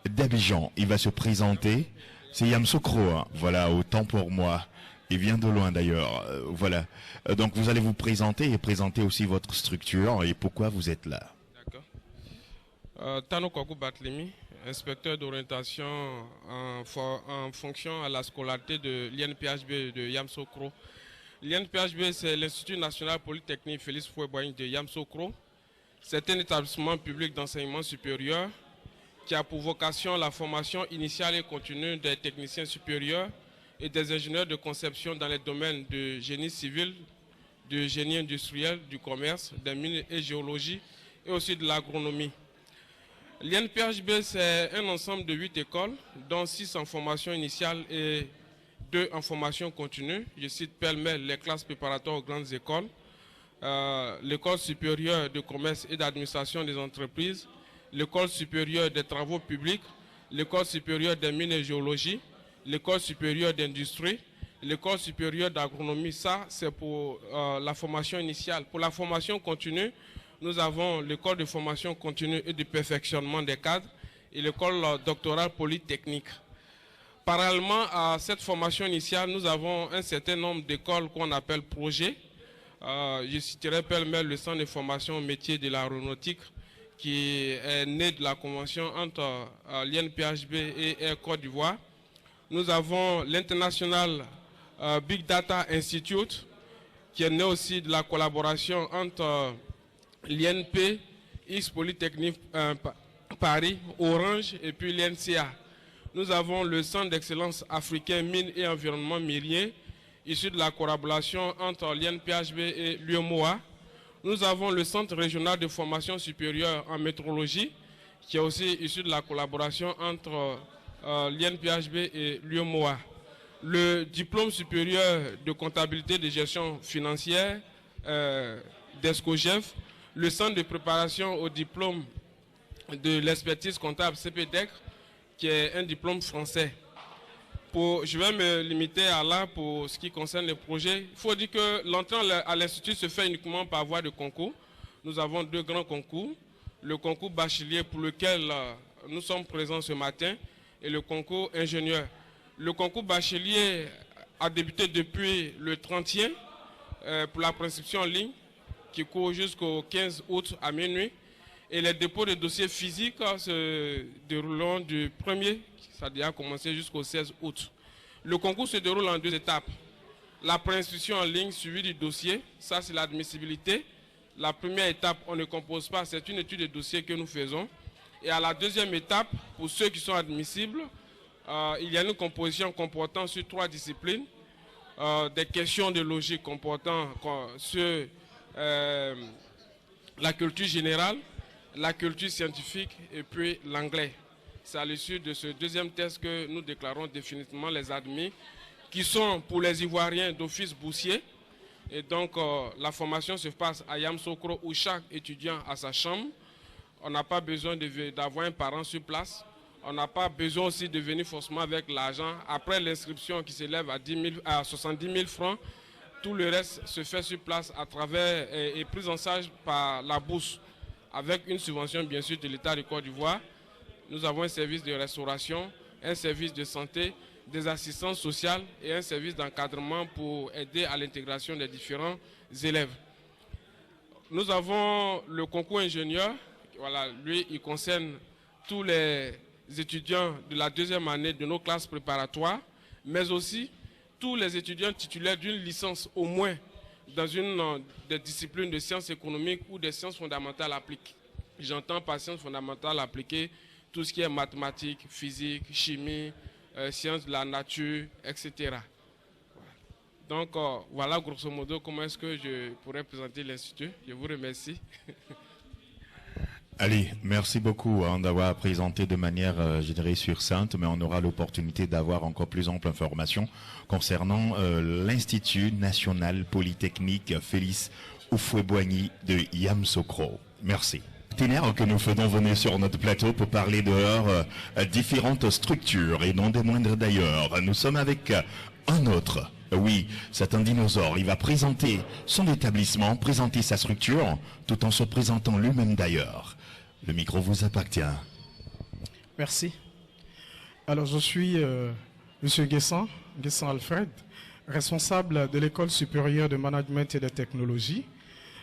d'Abidjan. Il va se présenter. C'est Yamsokro, hein. Voilà, autant pour moi. Il vient de loin d'ailleurs. Voilà. Donc vous allez vous présenter et présenter aussi votre structure et pourquoi vous êtes là. D'accord. Tano Kwaku Batlemi, inspecteur d'orientation en fonction à la scolarité de l'INPHB de Yamsokro. L'INPHB, c'est l'Institut National Polytechnique Félix Houphouët-Boigny de Yamsokro. C'est un établissement public d'enseignement supérieur qui a pour vocation la formation initiale et continue des techniciens supérieurs et des ingénieurs de conception dans les domaines de génie civil, de génie industriel, du commerce, des mines et géologie et aussi de l'agronomie. L'INPHB, c'est un ensemble de 8 écoles, dont 6 en formation initiale et 2 en formation continue. Je cite pêle-mêle les classes préparatoires aux grandes écoles, l'école supérieure de commerce et d'administration des entreprises, l'école supérieure des travaux publics, l'école supérieure des mines et géologie, l'école supérieure d'industrie, l'école supérieure d'agronomie. Ça, c'est pour la formation initiale. Pour la formation continue, nous avons l'école de formation continue et de perfectionnement des cadres et l'école doctorale polytechnique. Parallèlement à cette formation initiale, nous avons un certain nombre d'écoles qu'on appelle projets. Je citerai pêle-mêle le centre de formation au métier de l'aéronautique qui est né de la convention entre l'INPHB et Air Côte d'Ivoire. Nous avons l'International Big Data Institute qui est né aussi de la collaboration entre l'INP, X Polytechnique Paris, Orange et puis l'INCA. Nous avons le Centre d'excellence africain mines et environnement minier, issu de la collaboration entre l'INPHB et l'UMOA. Nous avons le Centre régional de formation supérieure en métrologie, qui est aussi issu de la collaboration entre l'INPHB et l'UMOA. Le diplôme supérieur de comptabilité de gestion financière d'ESCOGEF, le Centre de préparation au diplôme de l'expertise comptable CPDEC, qui est un diplôme français. Je vais me limiter à là pour ce qui concerne les projets. Il faut dire que l'entrée à l'Institut se fait uniquement par voie de concours. Nous avons 2 grands concours. Le concours bachelier pour lequel nous sommes présents ce matin et le concours ingénieur. Le concours bachelier a débuté depuis le 30e pour la prescription en ligne qui court jusqu'au 15 août à minuit. Et les dépôts de dossiers physiques se dérouleront du 1er, ça a déjà commencé, jusqu'au 16 août. Le concours se déroule en 2 étapes. La préinscription en ligne suivie du dossier, ça c'est l'admissibilité. La première étape, on ne compose pas, c'est une étude de dossier que nous faisons. Et à la deuxième étape, pour ceux qui sont admissibles, il y a une composition comportant sur 3 disciplines, des questions de logique comportant sur la culture générale, la culture scientifique et puis l'anglais. C'est à l'issue de ce deuxième test que nous déclarons définitivement les admis, qui sont pour les Ivoiriens d'office boursier. Et donc la formation se passe à Yamsokro où chaque étudiant a sa chambre. On n'a pas besoin d'avoir un parent sur place. On n'a pas besoin aussi de venir forcément avec l'argent. Après l'inscription qui s'élève à 70 000 francs, tout le reste se fait sur place à travers et prise en charge par la bourse, avec une subvention bien sûr de l'État de Côte d'Ivoire. Nous avons un service de restauration, un service de santé, des assistances sociales et un service d'encadrement pour aider à l'intégration des différents élèves. Nous avons le concours ingénieur, voilà, lui il concerne tous les étudiants de la 2e année de nos classes préparatoires, mais aussi tous les étudiants titulaires d'une licence au moins dans une des disciplines de sciences économiques ou des sciences fondamentales appliquées. J'entends par sciences fondamentales appliquées tout ce qui est mathématiques, physique, chimie, sciences de la nature, etc. Donc voilà grosso modo comment est-ce que je pourrais présenter l'Institut. Je vous remercie. Allez, merci beaucoup d'avoir présenté de manière, je dirais, succincte, mais on aura l'opportunité d'avoir encore plus ample information concernant l'Institut national polytechnique Félix Houphouët-Boigny de Yamsokro. Merci. Que nous faisons venir sur notre plateau pour parler de leurs différentes structures et non des moindres d'ailleurs. Nous sommes avec un autre. Oui, c'est un dinosaure. Il va présenter son établissement, présenter sa structure, tout en se présentant lui-même d'ailleurs. Le micro vous appartient. Merci. Alors, je suis M. Nguessan Alfred, responsable de l'École supérieure de management et de technologie.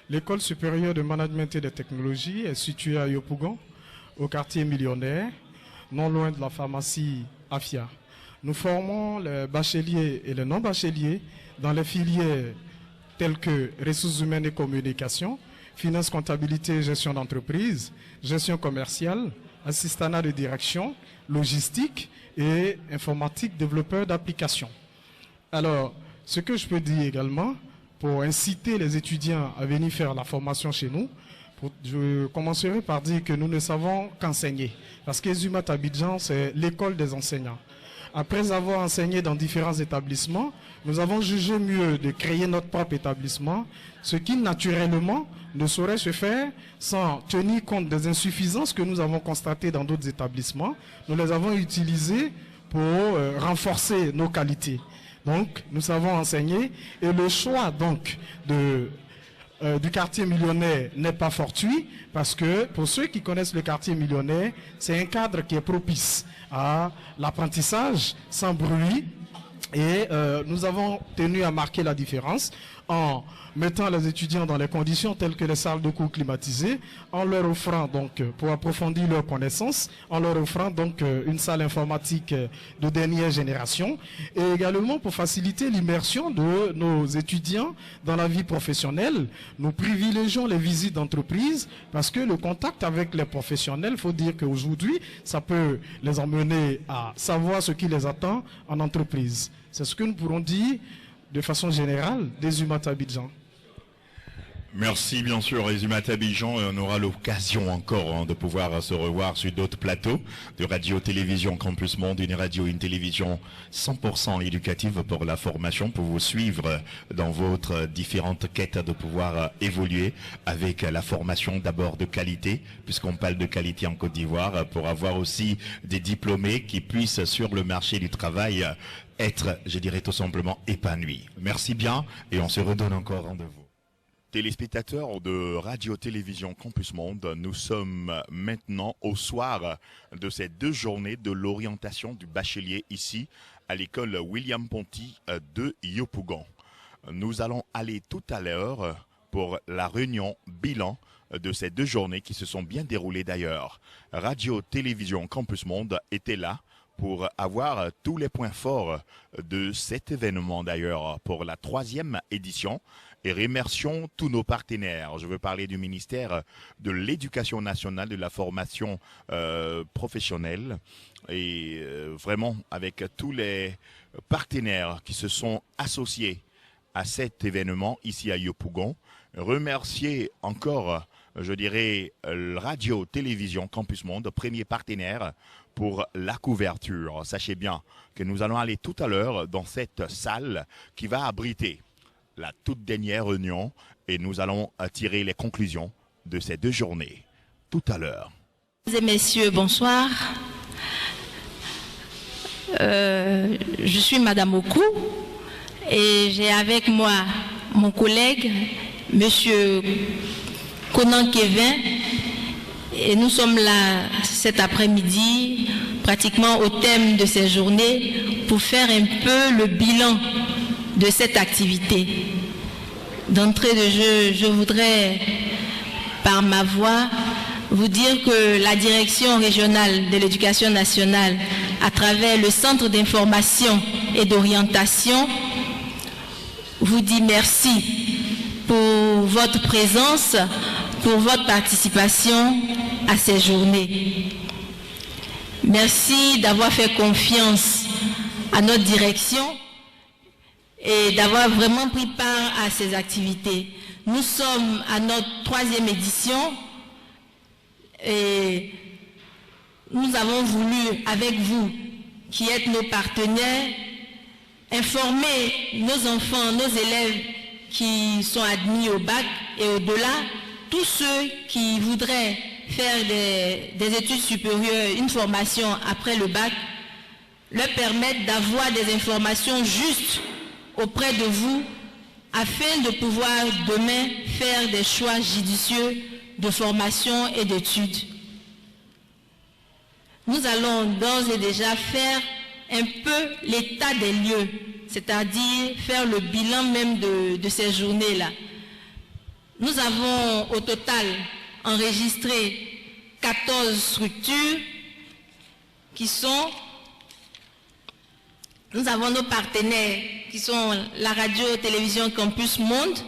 L'École supérieure de management et de technologie est située à Yopougon, au quartier millionnaire, non loin de la pharmacie Afia. Nous formons les bacheliers et les non-bacheliers dans les filières telles que ressources humaines et communication, finance, comptabilité, gestion d'entreprise, gestion commerciale, assistanat de direction, logistique et informatique, développeur d'applications. Alors, ce que je peux dire également, pour inciter les étudiants à venir faire la formation chez nous, je commencerai par dire que nous ne savons qu'enseigner. Parce qu'Ezumat Abidjan, c'est l'école des enseignants. Après avoir enseigné dans différents établissements, nous avons jugé mieux de créer notre propre établissement, ce qui naturellement ne saurait se faire sans tenir compte des insuffisances que nous avons constatées dans d'autres établissements. Nous les avons utilisées pour renforcer nos qualités. Donc, nous savons enseigner et le choix donc du quartier millionnaire n'est pas fortuit parce que pour ceux qui connaissent le quartier millionnaire, c'est un cadre qui est propice à l'apprentissage sans bruit et nous avons tenu à marquer la différence en mettant les étudiants dans les conditions telles que les salles de cours climatisées, en leur offrant donc, pour approfondir leurs connaissances, en leur offrant donc une salle informatique de dernière génération et également pour faciliter l'immersion de nos étudiants dans la vie professionnelle. Nous privilégions les visites d'entreprise parce que le contact avec les professionnels, il faut dire qu'aujourd'hui, ça peut les emmener à savoir ce qui les attend en entreprise. C'est ce que nous pourrons dire de façon générale des Humat Abidjan. Merci bien sûr Ezumat Abidjan, et on aura l'occasion encore de pouvoir se revoir sur d'autres plateaux de radio-télévision Campus Monde, une radio, une télévision 100% éducative pour la formation, pour vous suivre dans votre différentes quêtes de pouvoir évoluer avec la formation d'abord de qualité, puisqu'on parle de qualité en Côte d'Ivoire, pour avoir aussi des diplômés qui puissent sur le marché du travail être, je dirais tout simplement, épanouis. Merci bien et on se redonne encore rendez-vous. Téléspectateurs de Radio-Télévision Campus Monde, nous sommes maintenant au soir de ces 2 journées de l'orientation du bachelier ici à l'école William Ponty de Yopougon. Nous allons aller tout à l'heure pour la réunion bilan de ces 2 journées qui se sont bien déroulées d'ailleurs. Radio-Télévision Campus Monde était là pour avoir tous les points forts de cet événement d'ailleurs pour la 3e édition. Et remercions tous nos partenaires. Je veux parler du ministère de l'Éducation nationale, de la formation professionnelle et vraiment avec tous les partenaires qui se sont associés à cet événement ici à Yopougon. Remercier encore, je dirais, Radio-Télévision Campus Monde, premier partenaire pour la couverture. Sachez bien que nous allons aller tout à l'heure dans cette salle qui va abriter la toute dernière réunion et nous allons tirer les conclusions de ces 2 journées tout à l'heure. Mesdames et messieurs, bonsoir. Je suis Madame Okou et j'ai avec moi mon collègue, Monsieur Conan Kevin, et nous sommes là cet après-midi pratiquement au thème de ces journées pour faire un peu le bilan de cette activité. D'entrée de jeu, je voudrais, par ma voix, vous dire que la direction régionale de l'éducation nationale, à travers le centre d'information et d'orientation, vous dit merci pour votre présence, pour votre participation à ces journées. Merci d'avoir fait confiance à notre direction et d'avoir vraiment pris part à ces activités. Nous sommes à notre 3e édition et nous avons voulu, avec vous, qui êtes nos partenaires, informer nos enfants, nos élèves qui sont admis au bac et au-delà, tous ceux qui voudraient faire des études supérieures, une formation après le bac, leur permettre d'avoir des informations justes auprès de vous afin de pouvoir demain faire des choix judicieux de formation et d'études. Nous allons d'ores et déjà faire un peu l'état des lieux, c'est-à-dire faire le bilan même de ces journées-là. Nous avons au total enregistré 14 structures qui sont... Nous avons nos partenaires qui sont la Radio-Télévision Campus Monde.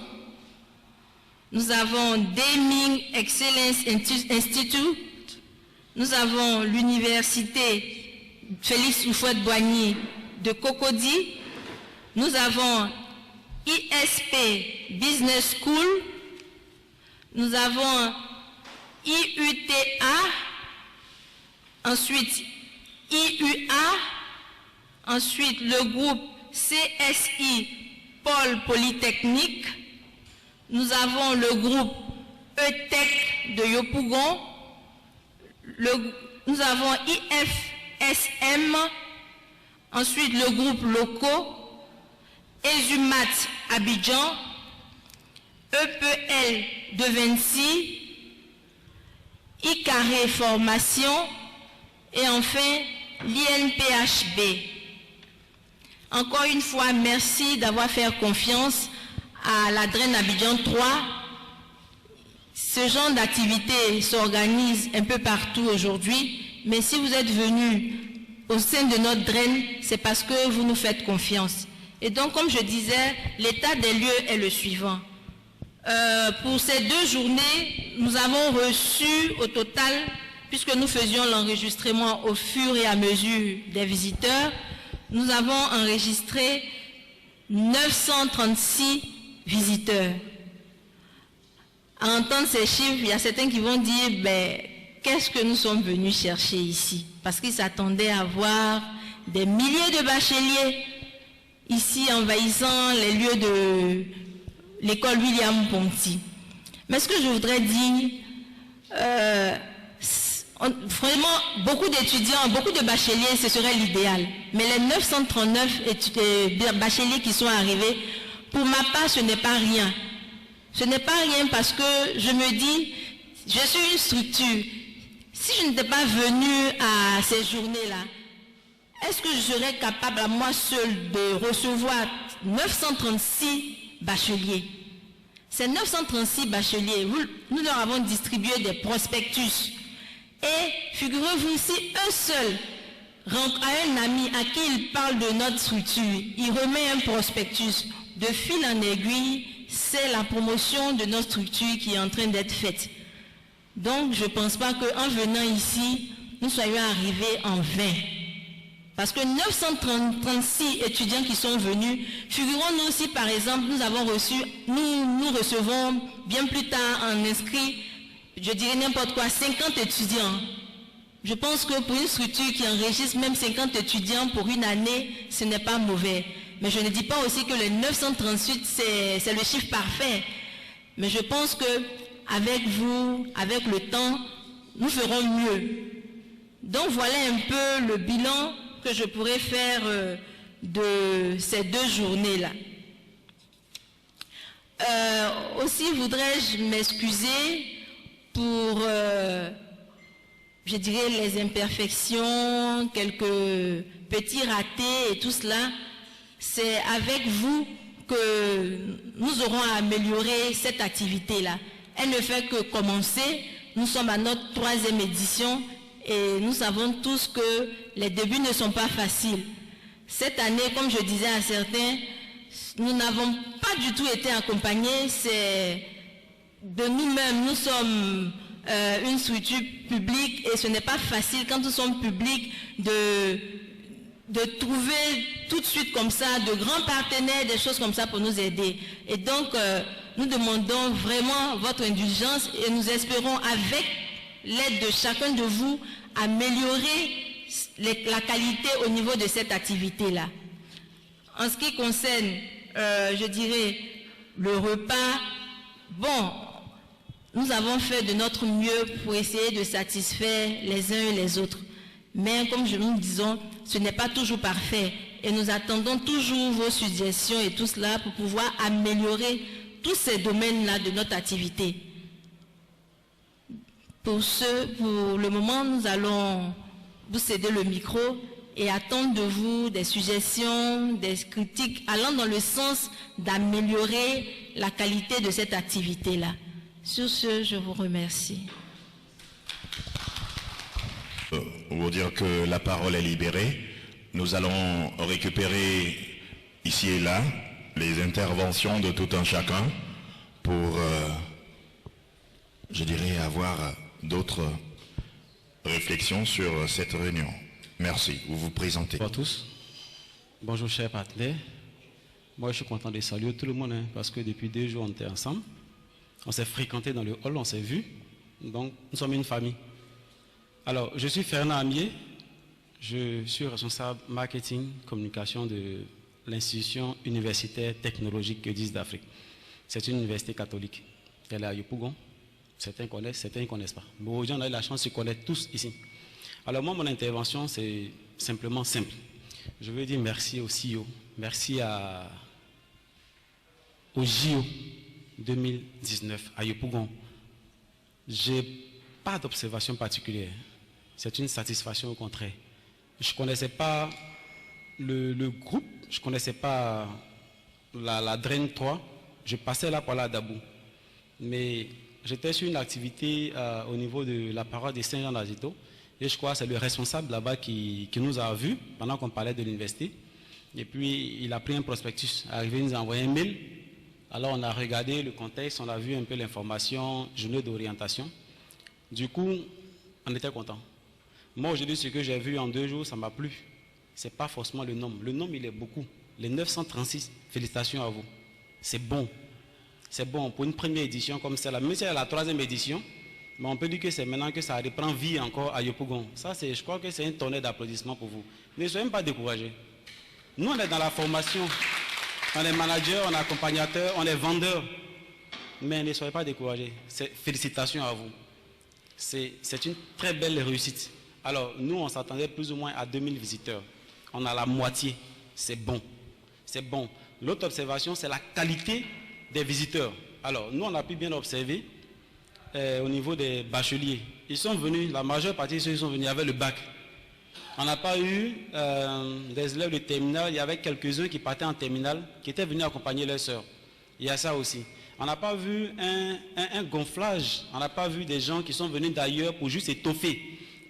Nous avons Deming Excellence Institute. Nous avons l'Université Félix Houphouët-Boigny de Cocody. Nous avons ISP Business School. Nous avons IUTA. Ensuite, IUA. Ensuite, le groupe CSI Pôle Polytechnique. Nous avons le groupe ETEC de Yopougon. Nous avons IFSM. Ensuite, le groupe LOCO. Ezumat Abidjan. EPL de Vinci. ICARE Formation. Et enfin, l'INPHB. Encore une fois, merci d'avoir fait confiance à la DREN Abidjan 3. Ce genre d'activité s'organise un peu partout aujourd'hui, mais si vous êtes venus au sein de notre DREN, c'est parce que vous nous faites confiance. Et donc, comme je disais, l'état des lieux est le suivant. Pour ces 2 journées, nous avons reçu au total, puisque nous faisions l'enregistrement au fur et à mesure des visiteurs, nous avons enregistré 936 visiteurs. À entendre ces chiffres, il y a certains qui vont dire, ben, qu'est-ce que nous sommes venus chercher ici? Parce qu'ils s'attendaient à voir des milliers de bacheliers ici envahissant les lieux de l'école William Ponty. Mais ce que je voudrais dire, vraiment, beaucoup d'étudiants, beaucoup de bacheliers, ce serait l'idéal. Mais les 939 bacheliers qui sont arrivés, pour ma part, ce n'est pas rien. Ce n'est pas rien parce que je me dis, je suis une structure. Si je n'étais pas venue à ces journées-là, est-ce que je serais capable à moi seule de recevoir 936 bacheliers? Ces 936 bacheliers, nous leur avons distribué des prospectus. Et figurez-vous, si un seul rentre à un ami à qui il parle de notre structure, il remet un prospectus, de fil en aiguille, c'est la promotion de notre structure qui est en train d'être faite. Donc, je ne pense pas qu'en venant ici, nous soyons arrivés en vain. Parce que 936 étudiants qui sont venus, figurons-nous aussi, par exemple, nous recevons bien plus tard en inscrit, je dirais n'importe quoi, 50 étudiants. Je pense que pour une structure qui enregistre même 50 étudiants pour une année, ce n'est pas mauvais. Mais je ne dis pas aussi que le 938, c'est le chiffre parfait. Mais je pense que avec vous, avec le temps, nous ferons mieux. Donc voilà un peu le bilan que je pourrais faire de ces 2 journées-là. Aussi voudrais-je m'excuser pour, je dirais, les imperfections, quelques petits ratés et tout cela. C'est avec vous que nous aurons à améliorer cette activité-là. Elle ne fait que commencer. Nous sommes à notre 3e édition et nous savons tous que les débuts ne sont pas faciles. Cette année, comme je disais à certains, nous n'avons pas du tout été accompagnés. C'est de nous-mêmes. Nous sommes une structure publique et ce n'est pas facile quand nous sommes publics de trouver tout de suite comme ça de grands partenaires, des choses comme ça pour nous aider. Et donc, nous demandons vraiment votre indulgence et nous espérons, avec l'aide de chacun de vous, améliorer la qualité au niveau de cette activité-là. En ce qui concerne, je dirais, le repas, bon, nous avons fait de notre mieux pour essayer de satisfaire les uns et les autres. Mais comme nous disons, ce n'est pas toujours parfait. Et nous attendons toujours vos suggestions et tout cela pour pouvoir améliorer tous ces domaines-là de notre activité. Pour le moment, nous allons vous céder le micro et attendre de vous des suggestions, des critiques allant dans le sens d'améliorer la qualité de cette activité-là. Sur ce, je vous remercie. Pour dire que la parole est libérée, nous allons récupérer ici et là les interventions de tout un chacun pour, je dirais, avoir d'autres réflexions sur cette réunion. Merci. Vous vous présentez. Bonjour à tous. Bonjour chers partenaires. Moi je suis content de saluer tout le monde parce que depuis 2 jours on était ensemble. On s'est fréquenté dans le hall, on s'est vu. Donc nous sommes une famille. Alors, je suis Fernand Amier, je suis responsable marketing, communication de l'institution universitaire technologique Q10 d'Afrique. C'est une université catholique. Elle est à Yopougon. Certains connaissent, certains ne connaissent pas. Beaucoup de gens ont eu la chance de se connaître tous ici. Alors moi, mon intervention, c'est simplement simple. Je veux dire merci au CEO, merci au JO 2019 à Yopougon. J'ai pas d'observation particulière. C'est une satisfaction au contraire. Je ne connaissais pas le groupe, je ne connaissais pas la Draine 3. Je passais là par là d'Abou. Mais j'étais sur une activité au niveau de la parole de Saint-Jean d'Azito. Et je crois que c'est le responsable là-bas qui nous a vus pendant qu'on parlait de l'université. Et puis il a pris un prospectus. Arrivé, il nous a envoyé un mail. Alors on a regardé le contexte, on a vu un peu l'information, journée d'orientation. Du coup, on était content. Moi, aujourd'hui, ce que j'ai vu en 2 jours, ça m'a plu. Ce n'est pas forcément le nombre. Le nombre, il est beaucoup. Les 936, félicitations à vous. C'est bon. C'est bon pour une première édition comme celle-là. Même si c'est la 3e édition, mais on peut dire que c'est maintenant que ça reprend vie encore à Yopougon. Ça, je crois que c'est une tonnerre d'applaudissements pour vous. Ne soyez même pas découragés. Nous, on est dans la formation. On est manager, on est accompagnateur, on est vendeur. Mais ne soyez pas découragés. Félicitations à vous. C'est une très belle réussite. Alors, nous, on s'attendait plus ou moins à 2000 visiteurs. On a la moitié. C'est bon. C'est bon. L'autre observation, c'est la qualité des visiteurs. Alors, nous, on a pu bien observer au niveau des bacheliers. Ils sont venus, la majeure partie de ceux qui sont venus avec le bac. On n'a pas eu des élèves de terminale. Il y avait quelques-uns qui partaient en terminale, qui étaient venus accompagner leurs sœurs. Il y a ça aussi. On n'a pas vu un gonflage. On n'a pas vu des gens qui sont venus d'ailleurs pour juste étoffer.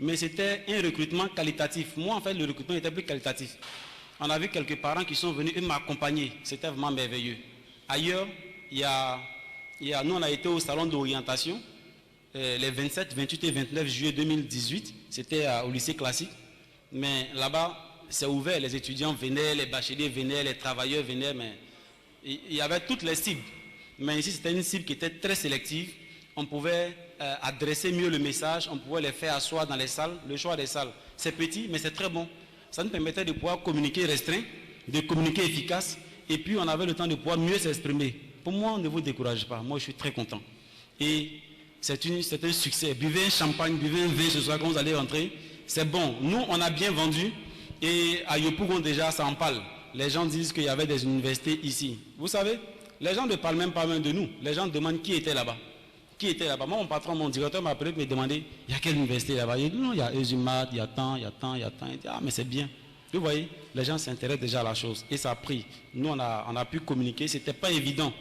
Mais c'était un recrutement qualitatif. Moi, en fait, le recrutement était plus qualitatif. On a vu quelques parents qui sont venus et m'accompagner. C'était vraiment merveilleux. Ailleurs, nous, on a été au salon d'orientation les 27, 28 et 29 juillet 2018. C'était au lycée classique. Mais là-bas, c'est ouvert. Les étudiants venaient, les bacheliers venaient, les travailleurs venaient. Mais il y avait toutes les cibles. Mais ici, c'était une cible qui était très sélective. On pouvait adresser mieux le message. On pouvait les faire asseoir dans les salles. Le choix des salles, c'est petit, mais c'est très bon. Ça nous permettait de pouvoir communiquer restreint, de communiquer efficace. Et puis, on avait le temps de pouvoir mieux s'exprimer. Pour moi, ne vous découragez pas. Moi, je suis très content. Et c'est un succès. Buvez un champagne, buvez un vin ce soir quand vous allez rentrer. C'est bon. Nous, on a bien vendu. Et à Yopougon, déjà, ça en parle. Les gens disent qu'il y avait des universités ici. Vous savez, les gens ne parlent même pas de nous. Les gens demandent qui était là-bas. Qui était là-bas. Moi, mon patron, mon directeur m'a appelé et m'a demandé, il y a quelle université là-bas? Il dit, non, il y a Ezumat, il y a tant, il y a tant, il y a tant. Il dit, ah, mais c'est bien. Vous voyez, les gens s'intéressent déjà à la chose. Et ça a pris. Nous, on a pu communiquer. Ce n'était pas évident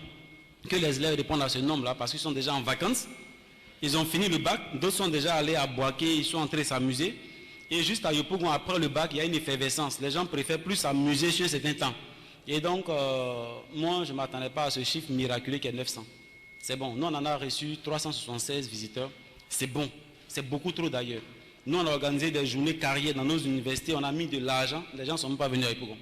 que les élèves répondent à ce nombre-là parce qu'ils sont déjà en vacances. Ils ont fini le bac. D'autres sont déjà allés à Boaké. Ils sont en train de s'amuser. Et juste à Yopougon, après le bac, il y a une effervescence. Les gens préfèrent plus s'amuser sur un certain temps. Et donc, moi, je ne m'attendais pas à ce chiffre miraculeux qui est 900. C'est bon. Nous, on en a reçu 376 visiteurs. C'est bon. C'est beaucoup trop d'ailleurs. Nous, on a organisé des journées carrières dans nos universités. On a mis de l'argent. Les gens ne sont même pas venus à Yopougon.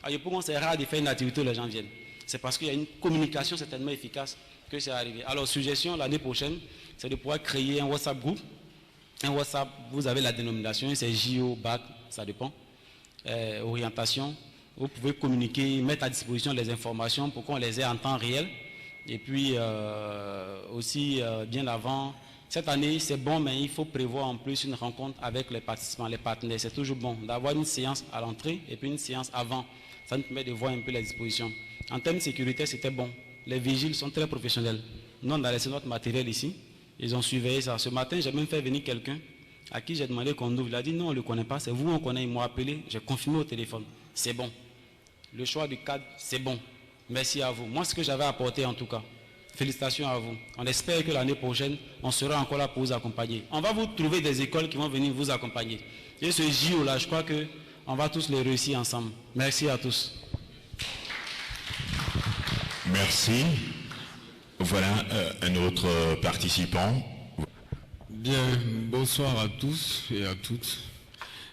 À Yopougon, c'est rare de faire une activité où les gens viennent. C'est parce qu'il y a une communication certainement efficace que c'est arrivé. Alors, suggestion, l'année prochaine, c'est de pouvoir créer un WhatsApp groupe. Un WhatsApp, vous avez la dénomination, c'est JO, BAC, ça dépend. Orientation. Vous pouvez communiquer, mettre à disposition les informations pour qu'on les ait en temps réel. Et puis, aussi, bien avant, cette année, c'est bon, mais il faut prévoir en plus une rencontre avec les participants, les partenaires. C'est toujours bon d'avoir une séance à l'entrée et puis une séance avant. Ça nous permet de voir un peu les dispositions. En termes de sécurité, c'était bon. Les vigiles sont très professionnels. Nous, on a laissé notre matériel ici. Ils ont surveillé ça. Ce matin, j'ai même fait venir quelqu'un à qui j'ai demandé qu'on ouvre. Il a dit non, on ne le connaît pas. C'est vous, on connaît. Ils m'ont appelé. J'ai confirmé au téléphone. C'est bon. Le choix du cadre, c'est bon. Merci à vous. Moi, ce que j'avais apporté en tout cas. Félicitations à vous. On espère que l'année prochaine, on sera encore là pour vous accompagner. On va vous trouver des écoles qui vont venir vous accompagner. Et ce JO-là, je crois qu'on va tous les réussir ensemble. Merci à tous. Merci. Voilà un autre participant. Bien, bonsoir à tous et à toutes.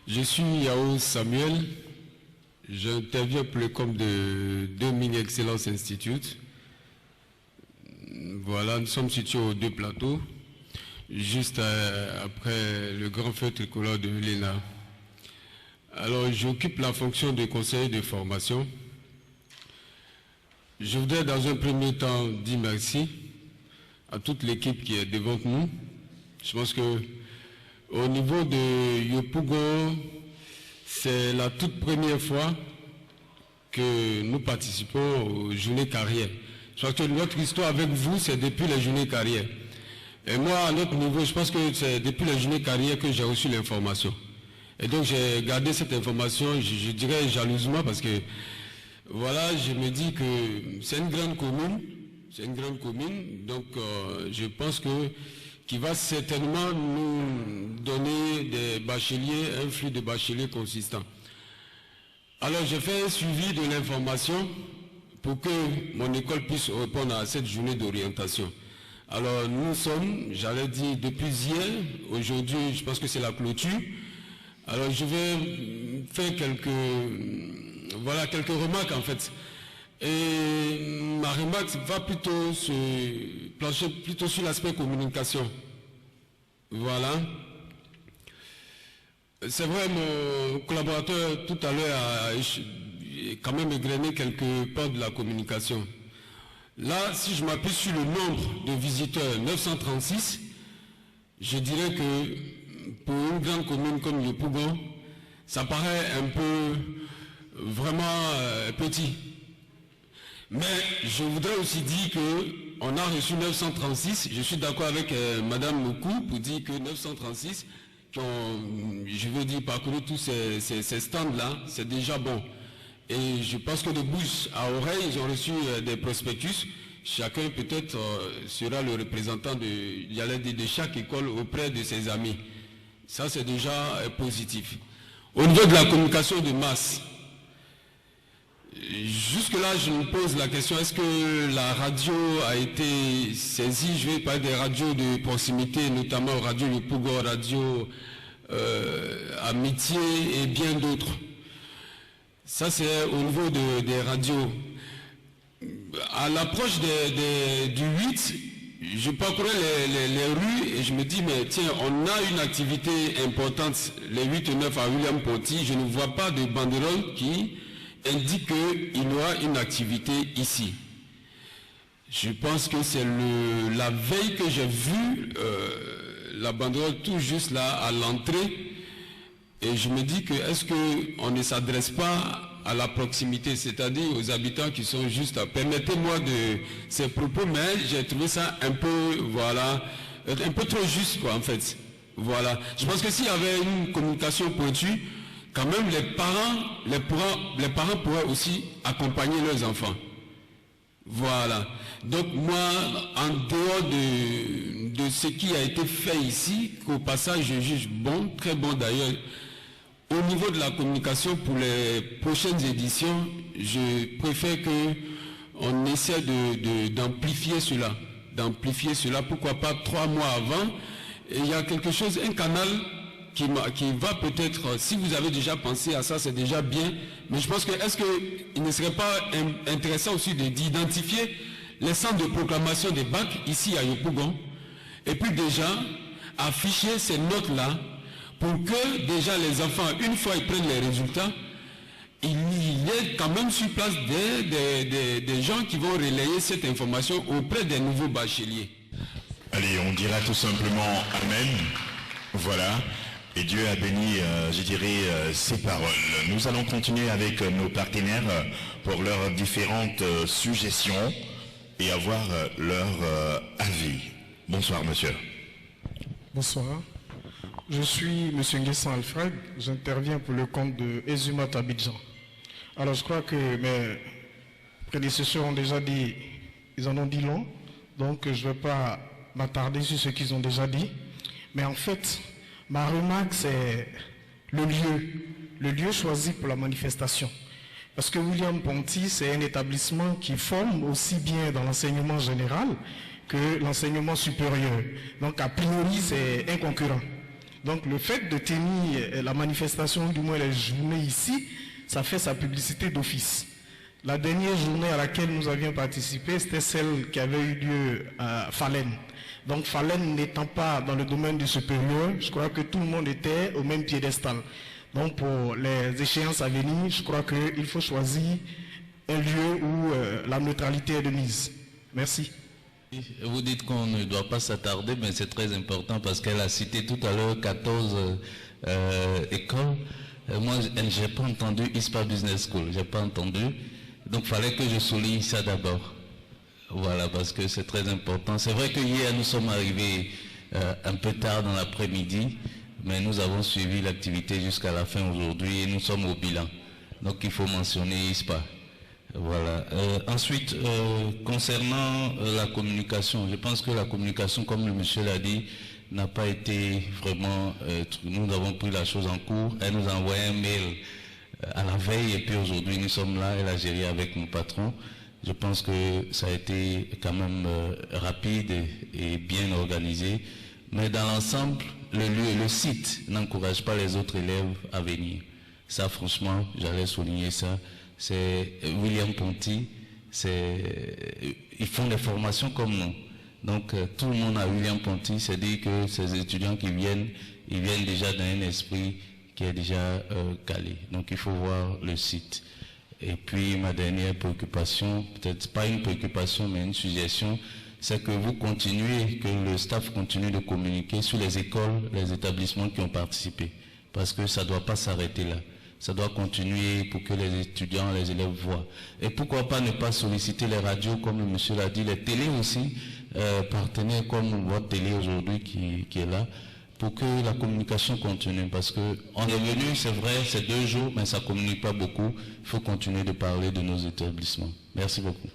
Je suis Yao Samuel. J'interviens pour le compte de Dominique Excellence Institute. Voilà, nous sommes situés aux 2 plateaux, juste après le grand feu tricolore de l'ENA. Alors, j'occupe la fonction de conseiller de formation. Je voudrais dans un premier temps dire merci à toute l'équipe qui est devant nous. Je pense que au niveau de Yopougon, c'est la toute première fois que nous participons aux journées carrières. Je pense que notre histoire avec vous, c'est depuis les journées carrières. Et moi, à notre niveau, je pense que c'est depuis les journées carrières que j'ai reçu l'information. Et donc, j'ai gardé cette information, je dirais jalousement, parce que voilà, je me dis que c'est une grande commune. C'est une grande commune. Donc, je pense qu'il va certainement nous donner des bacheliers, un flux de bacheliers consistant. Alors, j'ai fait un suivi de l'information pour que mon école puisse répondre à cette journée d'orientation. Alors, nous sommes, j'allais dire, depuis hier, aujourd'hui, je pense que c'est la clôture. Alors, je vais faire quelques remarques, en fait. Et ma remarque va plutôt se plancher plutôt sur l'aspect communication. Voilà. C'est vrai, mon collaborateur tout à l'heure a quand même égrené quelques points de la communication. Là, si je m'appuie sur le nombre de visiteurs, 936, je dirais que pour une grande commune comme Yopougon, ça paraît un peu vraiment petit. Mais je voudrais aussi dire qu'on a reçu 936, je suis d'accord avec Madame Mokou pour dire que 936 qui ont, je veux dire, parcouru tous ces stands-là, c'est déjà bon. Et je pense que de bouche à oreille, ils ont reçu des prospectus. Chacun peut-être sera le représentant de chaque école auprès de ses amis. Ça, c'est déjà positif. Au niveau de la communication de masse, jusque-là, je me pose la question, est-ce que la radio a été saisie? Je vais parler des radios de proximité, notamment Radio Yopougon, Radio Amitié et bien d'autres. Ça, c'est au niveau des radios. À l'approche du 8, je parcourais les rues et je me dis, mais tiens, on a une activité importante, les 8 et 9 à William Ponty, je ne vois pas de banderole qui indique qu'il y aura une activité ici. Je pense que c'est la veille que j'ai vu la banderole tout juste là à l'entrée et je me dis que est-ce qu'on ne s'adresse pas à la proximité, c'est-à-dire aux habitants qui sont juste à... Permettez-moi de ces propos, mais j'ai trouvé ça un peu, voilà, un peu trop juste, quoi, en fait. Voilà. Je pense que s'il y avait une communication pointue, quand même, les parents pourraient aussi accompagner leurs enfants. Voilà. Donc, moi, en dehors de ce qui a été fait ici, qu'au passage, je juge bon, très bon d'ailleurs, au niveau de la communication pour les prochaines éditions, je préfère qu'on essaie d'amplifier cela. D'amplifier cela, pourquoi pas 3 mois avant. Et il y a quelque chose, un canal qui va peut-être, si vous avez déjà pensé à ça, c'est déjà bien. Mais je pense que, est-ce qu'il ne serait pas intéressant aussi d'identifier les centres de proclamation des bacs ici à Yopougon, et puis déjà afficher ces notes-là, pour que déjà les enfants, une fois ils prennent les résultats, il y ait quand même sur place des gens qui vont relayer cette information auprès des nouveaux bacheliers. Allez, on dira tout simplement Amen. Voilà. Et Dieu a béni, je dirais, ces paroles. Nous allons continuer avec nos partenaires pour leurs différentes suggestions et avoir leur avis. Bonsoir, monsieur. Bonsoir. Je suis M. Nguessan Alfred, j'interviens pour le compte de Ezumat Abidjan. Alors je crois que mes prédécesseurs ont déjà dit, ils en ont dit long, donc je ne vais pas m'attarder sur ce qu'ils ont déjà dit. Mais en fait, ma remarque c'est le lieu choisi pour la manifestation. Parce que William Ponty, c'est un établissement qui forme aussi bien dans l'enseignement général que l'enseignement supérieur. Donc a priori, c'est un concurrent. Donc le fait de tenir la manifestation, du moins les journées ici, ça fait sa publicité d'office. La dernière journée à laquelle nous avions participé, c'était celle qui avait eu lieu à Falaine. Donc Falaine n'étant pas dans le domaine du supérieur, je crois que tout le monde était au même piédestal. Donc pour les échéances à venir, je crois qu'il faut choisir un lieu où la neutralité est de mise. Merci. Vous dites qu'on ne doit pas s'attarder, mais c'est très important parce qu'elle a cité tout à l'heure 14 écoles. Moi, je n'ai pas entendu ISPA Business School, je n'ai pas entendu. Donc, il fallait que je souligne ça d'abord. Voilà, parce que c'est très important. C'est vrai que hier, nous sommes arrivés un peu tard dans l'après-midi, mais nous avons suivi l'activité jusqu'à la fin aujourd'hui et nous sommes au bilan. Donc, il faut mentionner ISPA. Voilà. Ensuite, concernant la communication, je pense que la communication, comme le monsieur l'a dit, n'a pas été vraiment... nous avons pris la chose en cours. Elle nous a envoyé un mail à la veille et puis aujourd'hui nous sommes là, elle a géré avec mon patron. Je pense que ça a été quand même rapide et bien organisé. Mais dans l'ensemble, le lieu et le site n'encouragent pas les autres élèves à venir. Ça, franchement, j'allais souligner ça. C'est William Ponty, ils font des formations comme nous. Donc tout le monde à William-Ponty, c'est-à-dire que ces étudiants qui viennent, ils viennent déjà dans un esprit qui est déjà calé. Donc il faut voir le site. Et puis ma dernière préoccupation, peut-être pas une préoccupation mais une suggestion, c'est que vous continuez, que le staff continue de communiquer sur les écoles, les établissements qui ont participé. Parce que ça ne doit pas s'arrêter là. Ça doit continuer pour que les étudiants, les élèves voient. Et pourquoi pas ne pas solliciter les radios, comme le monsieur l'a dit, les télés aussi, partenaires comme votre télé aujourd'hui qui est là, pour que la communication continue. Parce qu'on est venu, c'est vrai, c'est 2 jours, mais ça ne communique pas beaucoup. Il faut continuer de parler de nos établissements. Merci beaucoup.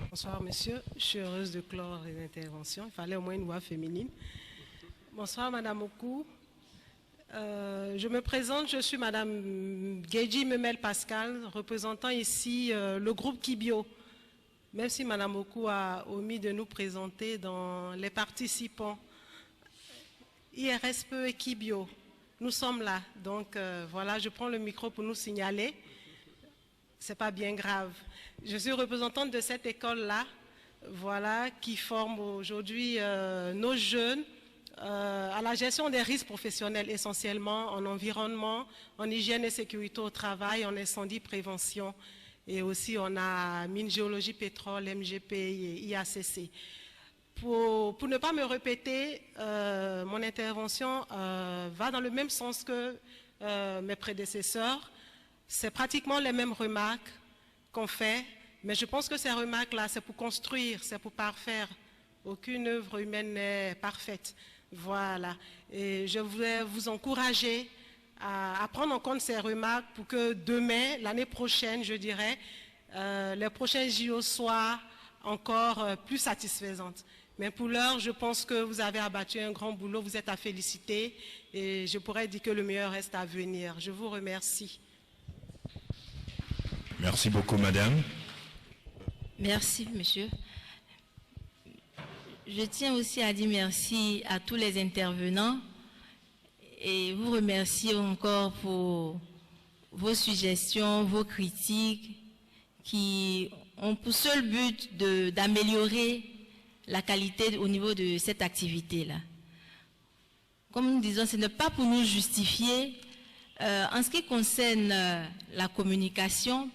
Bonsoir, monsieur. Je suis heureuse de clore les interventions. Il fallait au moins une voix féminine. Bonsoir, madame Oku. Je me présente, je suis madame Guedji Memel Pascal, représentant ici le groupe Kibio. Même si madame Oku a omis de nous présenter dans les participants. IRSPE et Kibio, nous sommes là. Donc voilà, je prends le micro pour nous signaler. C'est pas bien grave. Je suis représentante de cette école-là, voilà, qui forme aujourd'hui nos jeunes à la gestion des risques professionnels, essentiellement en environnement, en hygiène et sécurité au travail, en incendie prévention. Et aussi, on a mine, géologie, pétrole, MGP et IACC. Pour ne pas me répéter, mon intervention va dans le même sens que mes prédécesseurs. C'est pratiquement les mêmes remarques qu'on fait, mais je pense que ces remarques-là, c'est pour construire, c'est pour parfaire. Aucune œuvre humaine n'est parfaite. Voilà. Et je voulais vous encourager à prendre en compte ces remarques pour que demain, l'année prochaine, je dirais, les prochains JO soient encore plus satisfaisantes. Mais pour l'heure, je pense que vous avez abattu un grand boulot, vous êtes à féliciter et je pourrais dire que le meilleur reste à venir. Je vous remercie. Merci beaucoup, madame. Merci, monsieur. Je tiens aussi à dire merci à tous les intervenants et vous remercier encore pour vos suggestions, vos critiques qui ont pour seul but d'améliorer la qualité au niveau de cette activité-là. Comme nous disons, ce n'est pas pour nous justifier. En ce qui concerne la communication,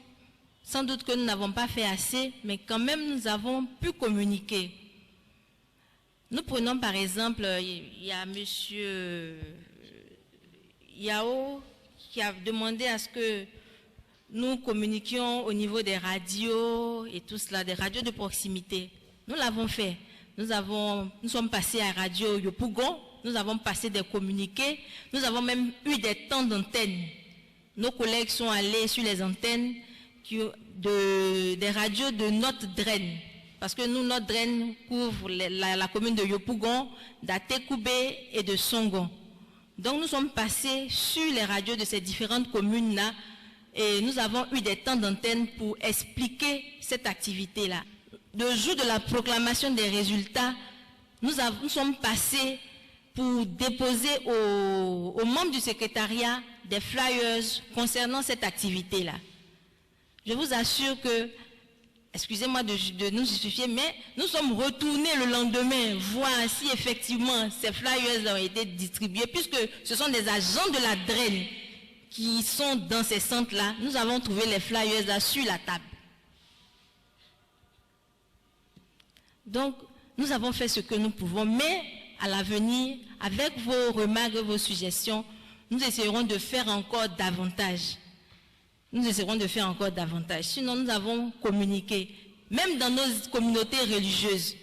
sans doute que nous n'avons pas fait assez, mais quand même nous avons pu communiquer. Nous prenons par exemple, il y a M. Yao qui a demandé à ce que nous communiquions au niveau des radios et tout cela, des radios de proximité. Nous l'avons fait. Nous sommes passés à Radio Yopougon, nous avons passé des communiqués, nous avons même eu des temps d'antenne. Nos collègues sont allés sur les antennes des radios de notre draine. Parce que nous, notre draine couvre la commune de Yopougon, d'Atekoubé et de Songon. Donc nous sommes passés sur les radios de ces différentes communes-là et nous avons eu des temps d'antenne pour expliquer cette activité-là. Le jour de la proclamation des résultats, nous sommes passés pour déposer aux membres du secrétariat des flyers concernant cette activité-là. Je vous assure que, excusez-moi de nous justifier, mais nous sommes retournés le lendemain voir si effectivement ces flyers ont été distribués, puisque ce sont des agents de la draine qui sont dans ces centres-là. Nous avons trouvé les flyers là sur la table. Donc, nous avons fait ce que nous pouvons, mais à l'avenir, avec vos remarques et vos suggestions, nous essaierons de faire encore davantage. Nous essaierons de faire encore davantage. Sinon, nous avons communiqué, même dans nos communautés religieuses.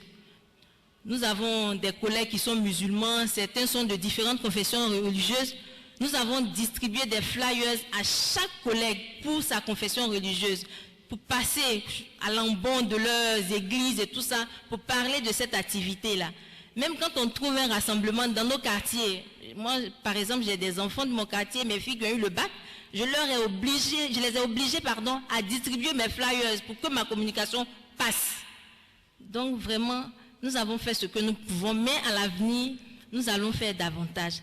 Nous avons des collègues qui sont musulmans, certains sont de différentes confessions religieuses. Nous avons distribué des flyers à chaque collègue pour sa confession religieuse, pour passer à l'embon de leurs églises et tout ça, pour parler de cette activité-là. Même quand on trouve un rassemblement dans nos quartiers, moi, par exemple, j'ai des enfants de mon quartier, mes filles qui ont eu le bac, je les ai obligés à distribuer mes flyers pour que ma communication passe. Donc vraiment, nous avons fait ce que nous pouvons, mais à l'avenir, nous allons faire davantage.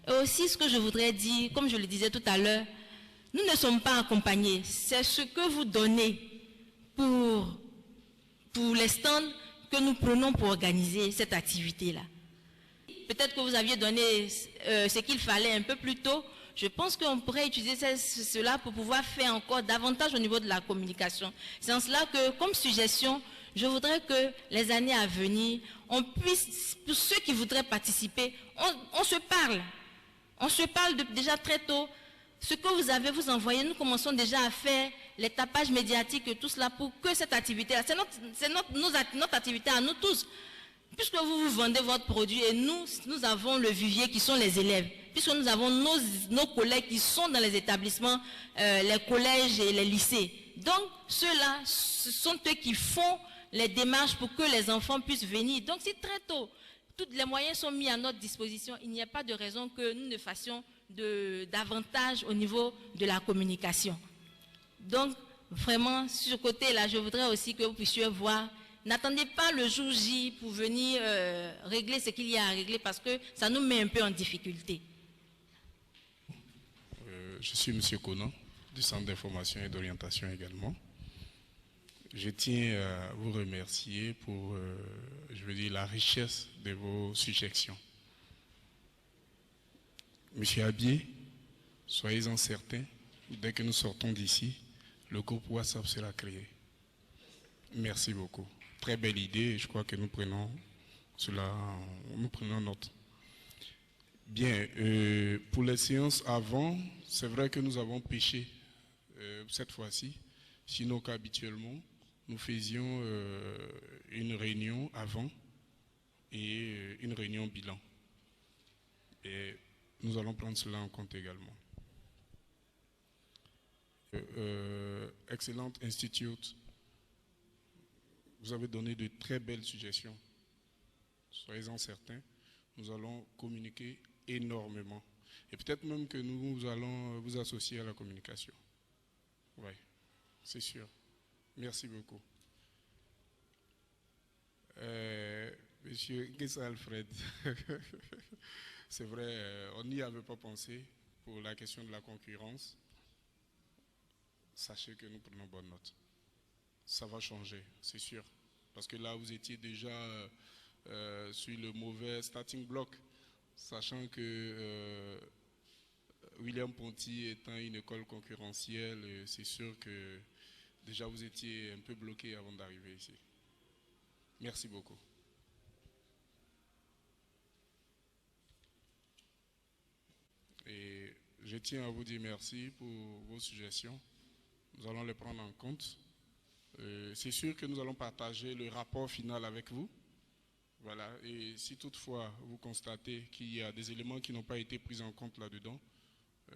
Et aussi, ce que je voudrais dire, comme je le disais tout à l'heure, nous ne sommes pas accompagnés. C'est ce que vous donnez pour les stands que nous prenons pour organiser cette activité-là. Peut-être que vous aviez donné ce qu'il fallait un peu plus tôt. Je pense qu'on pourrait utiliser cela pour pouvoir faire encore davantage au niveau de la communication. C'est en cela que, comme suggestion, je voudrais que les années à venir, on puisse, pour ceux qui voudraient participer, on se parle. On se parle déjà très tôt. Ce que vous avez, vous envoyez, nous commençons déjà à faire les tapages médiatiques et tout cela pour que cette activité-là, c'est notre activité à nous tous. Puisque vous vendez votre produit et nous avons le vivier qui sont les élèves, puisque nous avons nos collègues qui sont dans les établissements, les collèges et les lycées. Donc, ceux-là, ce sont eux qui font les démarches pour que les enfants puissent venir. Donc, c'est très tôt. Tous les moyens sont mis à notre disposition. Il n'y a pas de raison que nous ne fassions davantage au niveau de la communication. Donc, vraiment, sur ce côté-là, je voudrais aussi que vous puissiez voir. N'attendez pas le jour J pour venir régler ce qu'il y a à régler parce que ça nous met un peu en difficulté. Je suis M. Conan, du Centre d'information et d'orientation également. Je tiens à vous remercier pour, la richesse de vos suggestions. Monsieur Abier, soyez-en certains, dès que nous sortons d'ici, le groupe WhatsApp sera créé. Merci beaucoup. Très belle idée et je crois que nous prenons note. Bien, pour les séances avant, c'est vrai que nous avons pêché cette fois-ci, sinon qu'habituellement, nous faisions une réunion avant et une réunion bilan. Et nous allons prendre cela en compte également. Excellent Institute, vous avez donné de très belles suggestions. Soyez-en certains, nous allons communiquer énormément. Et peut-être même que nous allons vous associer à la communication. Oui, c'est sûr. Merci beaucoup. Monsieur Nguessa Alfred, c'est vrai, on n'y avait pas pensé pour la question de la concurrence. Sachez que nous prenons bonne note. Ça va changer, c'est sûr. Parce que là, vous étiez déjà sur le mauvais starting block, sachant que William Ponty étant une école concurrentielle, c'est sûr que déjà vous étiez un peu bloqué avant d'arriver ici. Merci beaucoup. Et je tiens à vous dire merci pour vos suggestions. Nous allons les prendre en compte. C'est sûr que nous allons partager le rapport final avec vous. Voilà. Et si toutefois vous constatez qu'il y a des éléments qui n'ont pas été pris en compte là-dedans,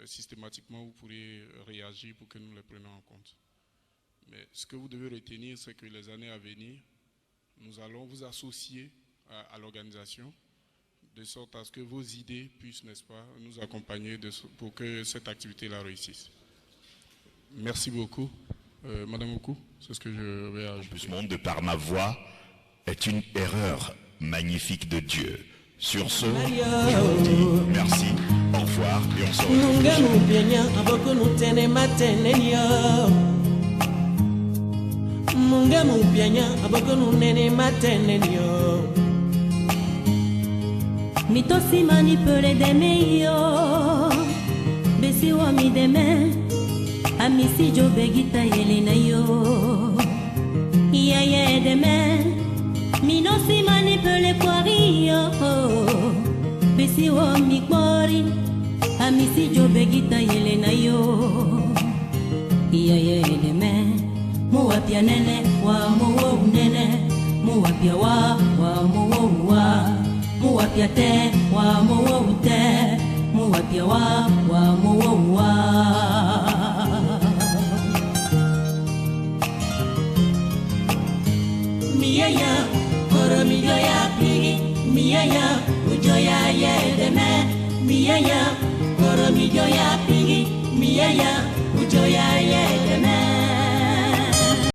systématiquement vous pourrez réagir pour que nous les prenions en compte. Mais ce que vous devez retenir, c'est que les années à venir, nous allons vous associer à l'organisation, de sorte à ce que vos idées puissent, n'est-ce pas, nous accompagner pour que cette activité-là réussisse. Merci beaucoup. Madame Oku, c'est ce que je vais ajouter. Le de par ma voix est une erreur magnifique de Dieu. Sur ce, je vous dis merci, au revoir et on se retrouve. Amisi Jobegita Yelena yo Yaya demain Minosi manipule kwari yo Besi wo mikbori Amisi Jobegita Yelena yo Yaya demain Muwa pia nene wa muwa unene Muwa pia wa muwa wa Muwa pia te wa muwa ute Muwa pia wa muwa wa Miyaya, koro mijoya pigi. Miyaya, ujoya yedeme. Miyaya, koro mijoya pigi. Miyaya, ujoya yedeme.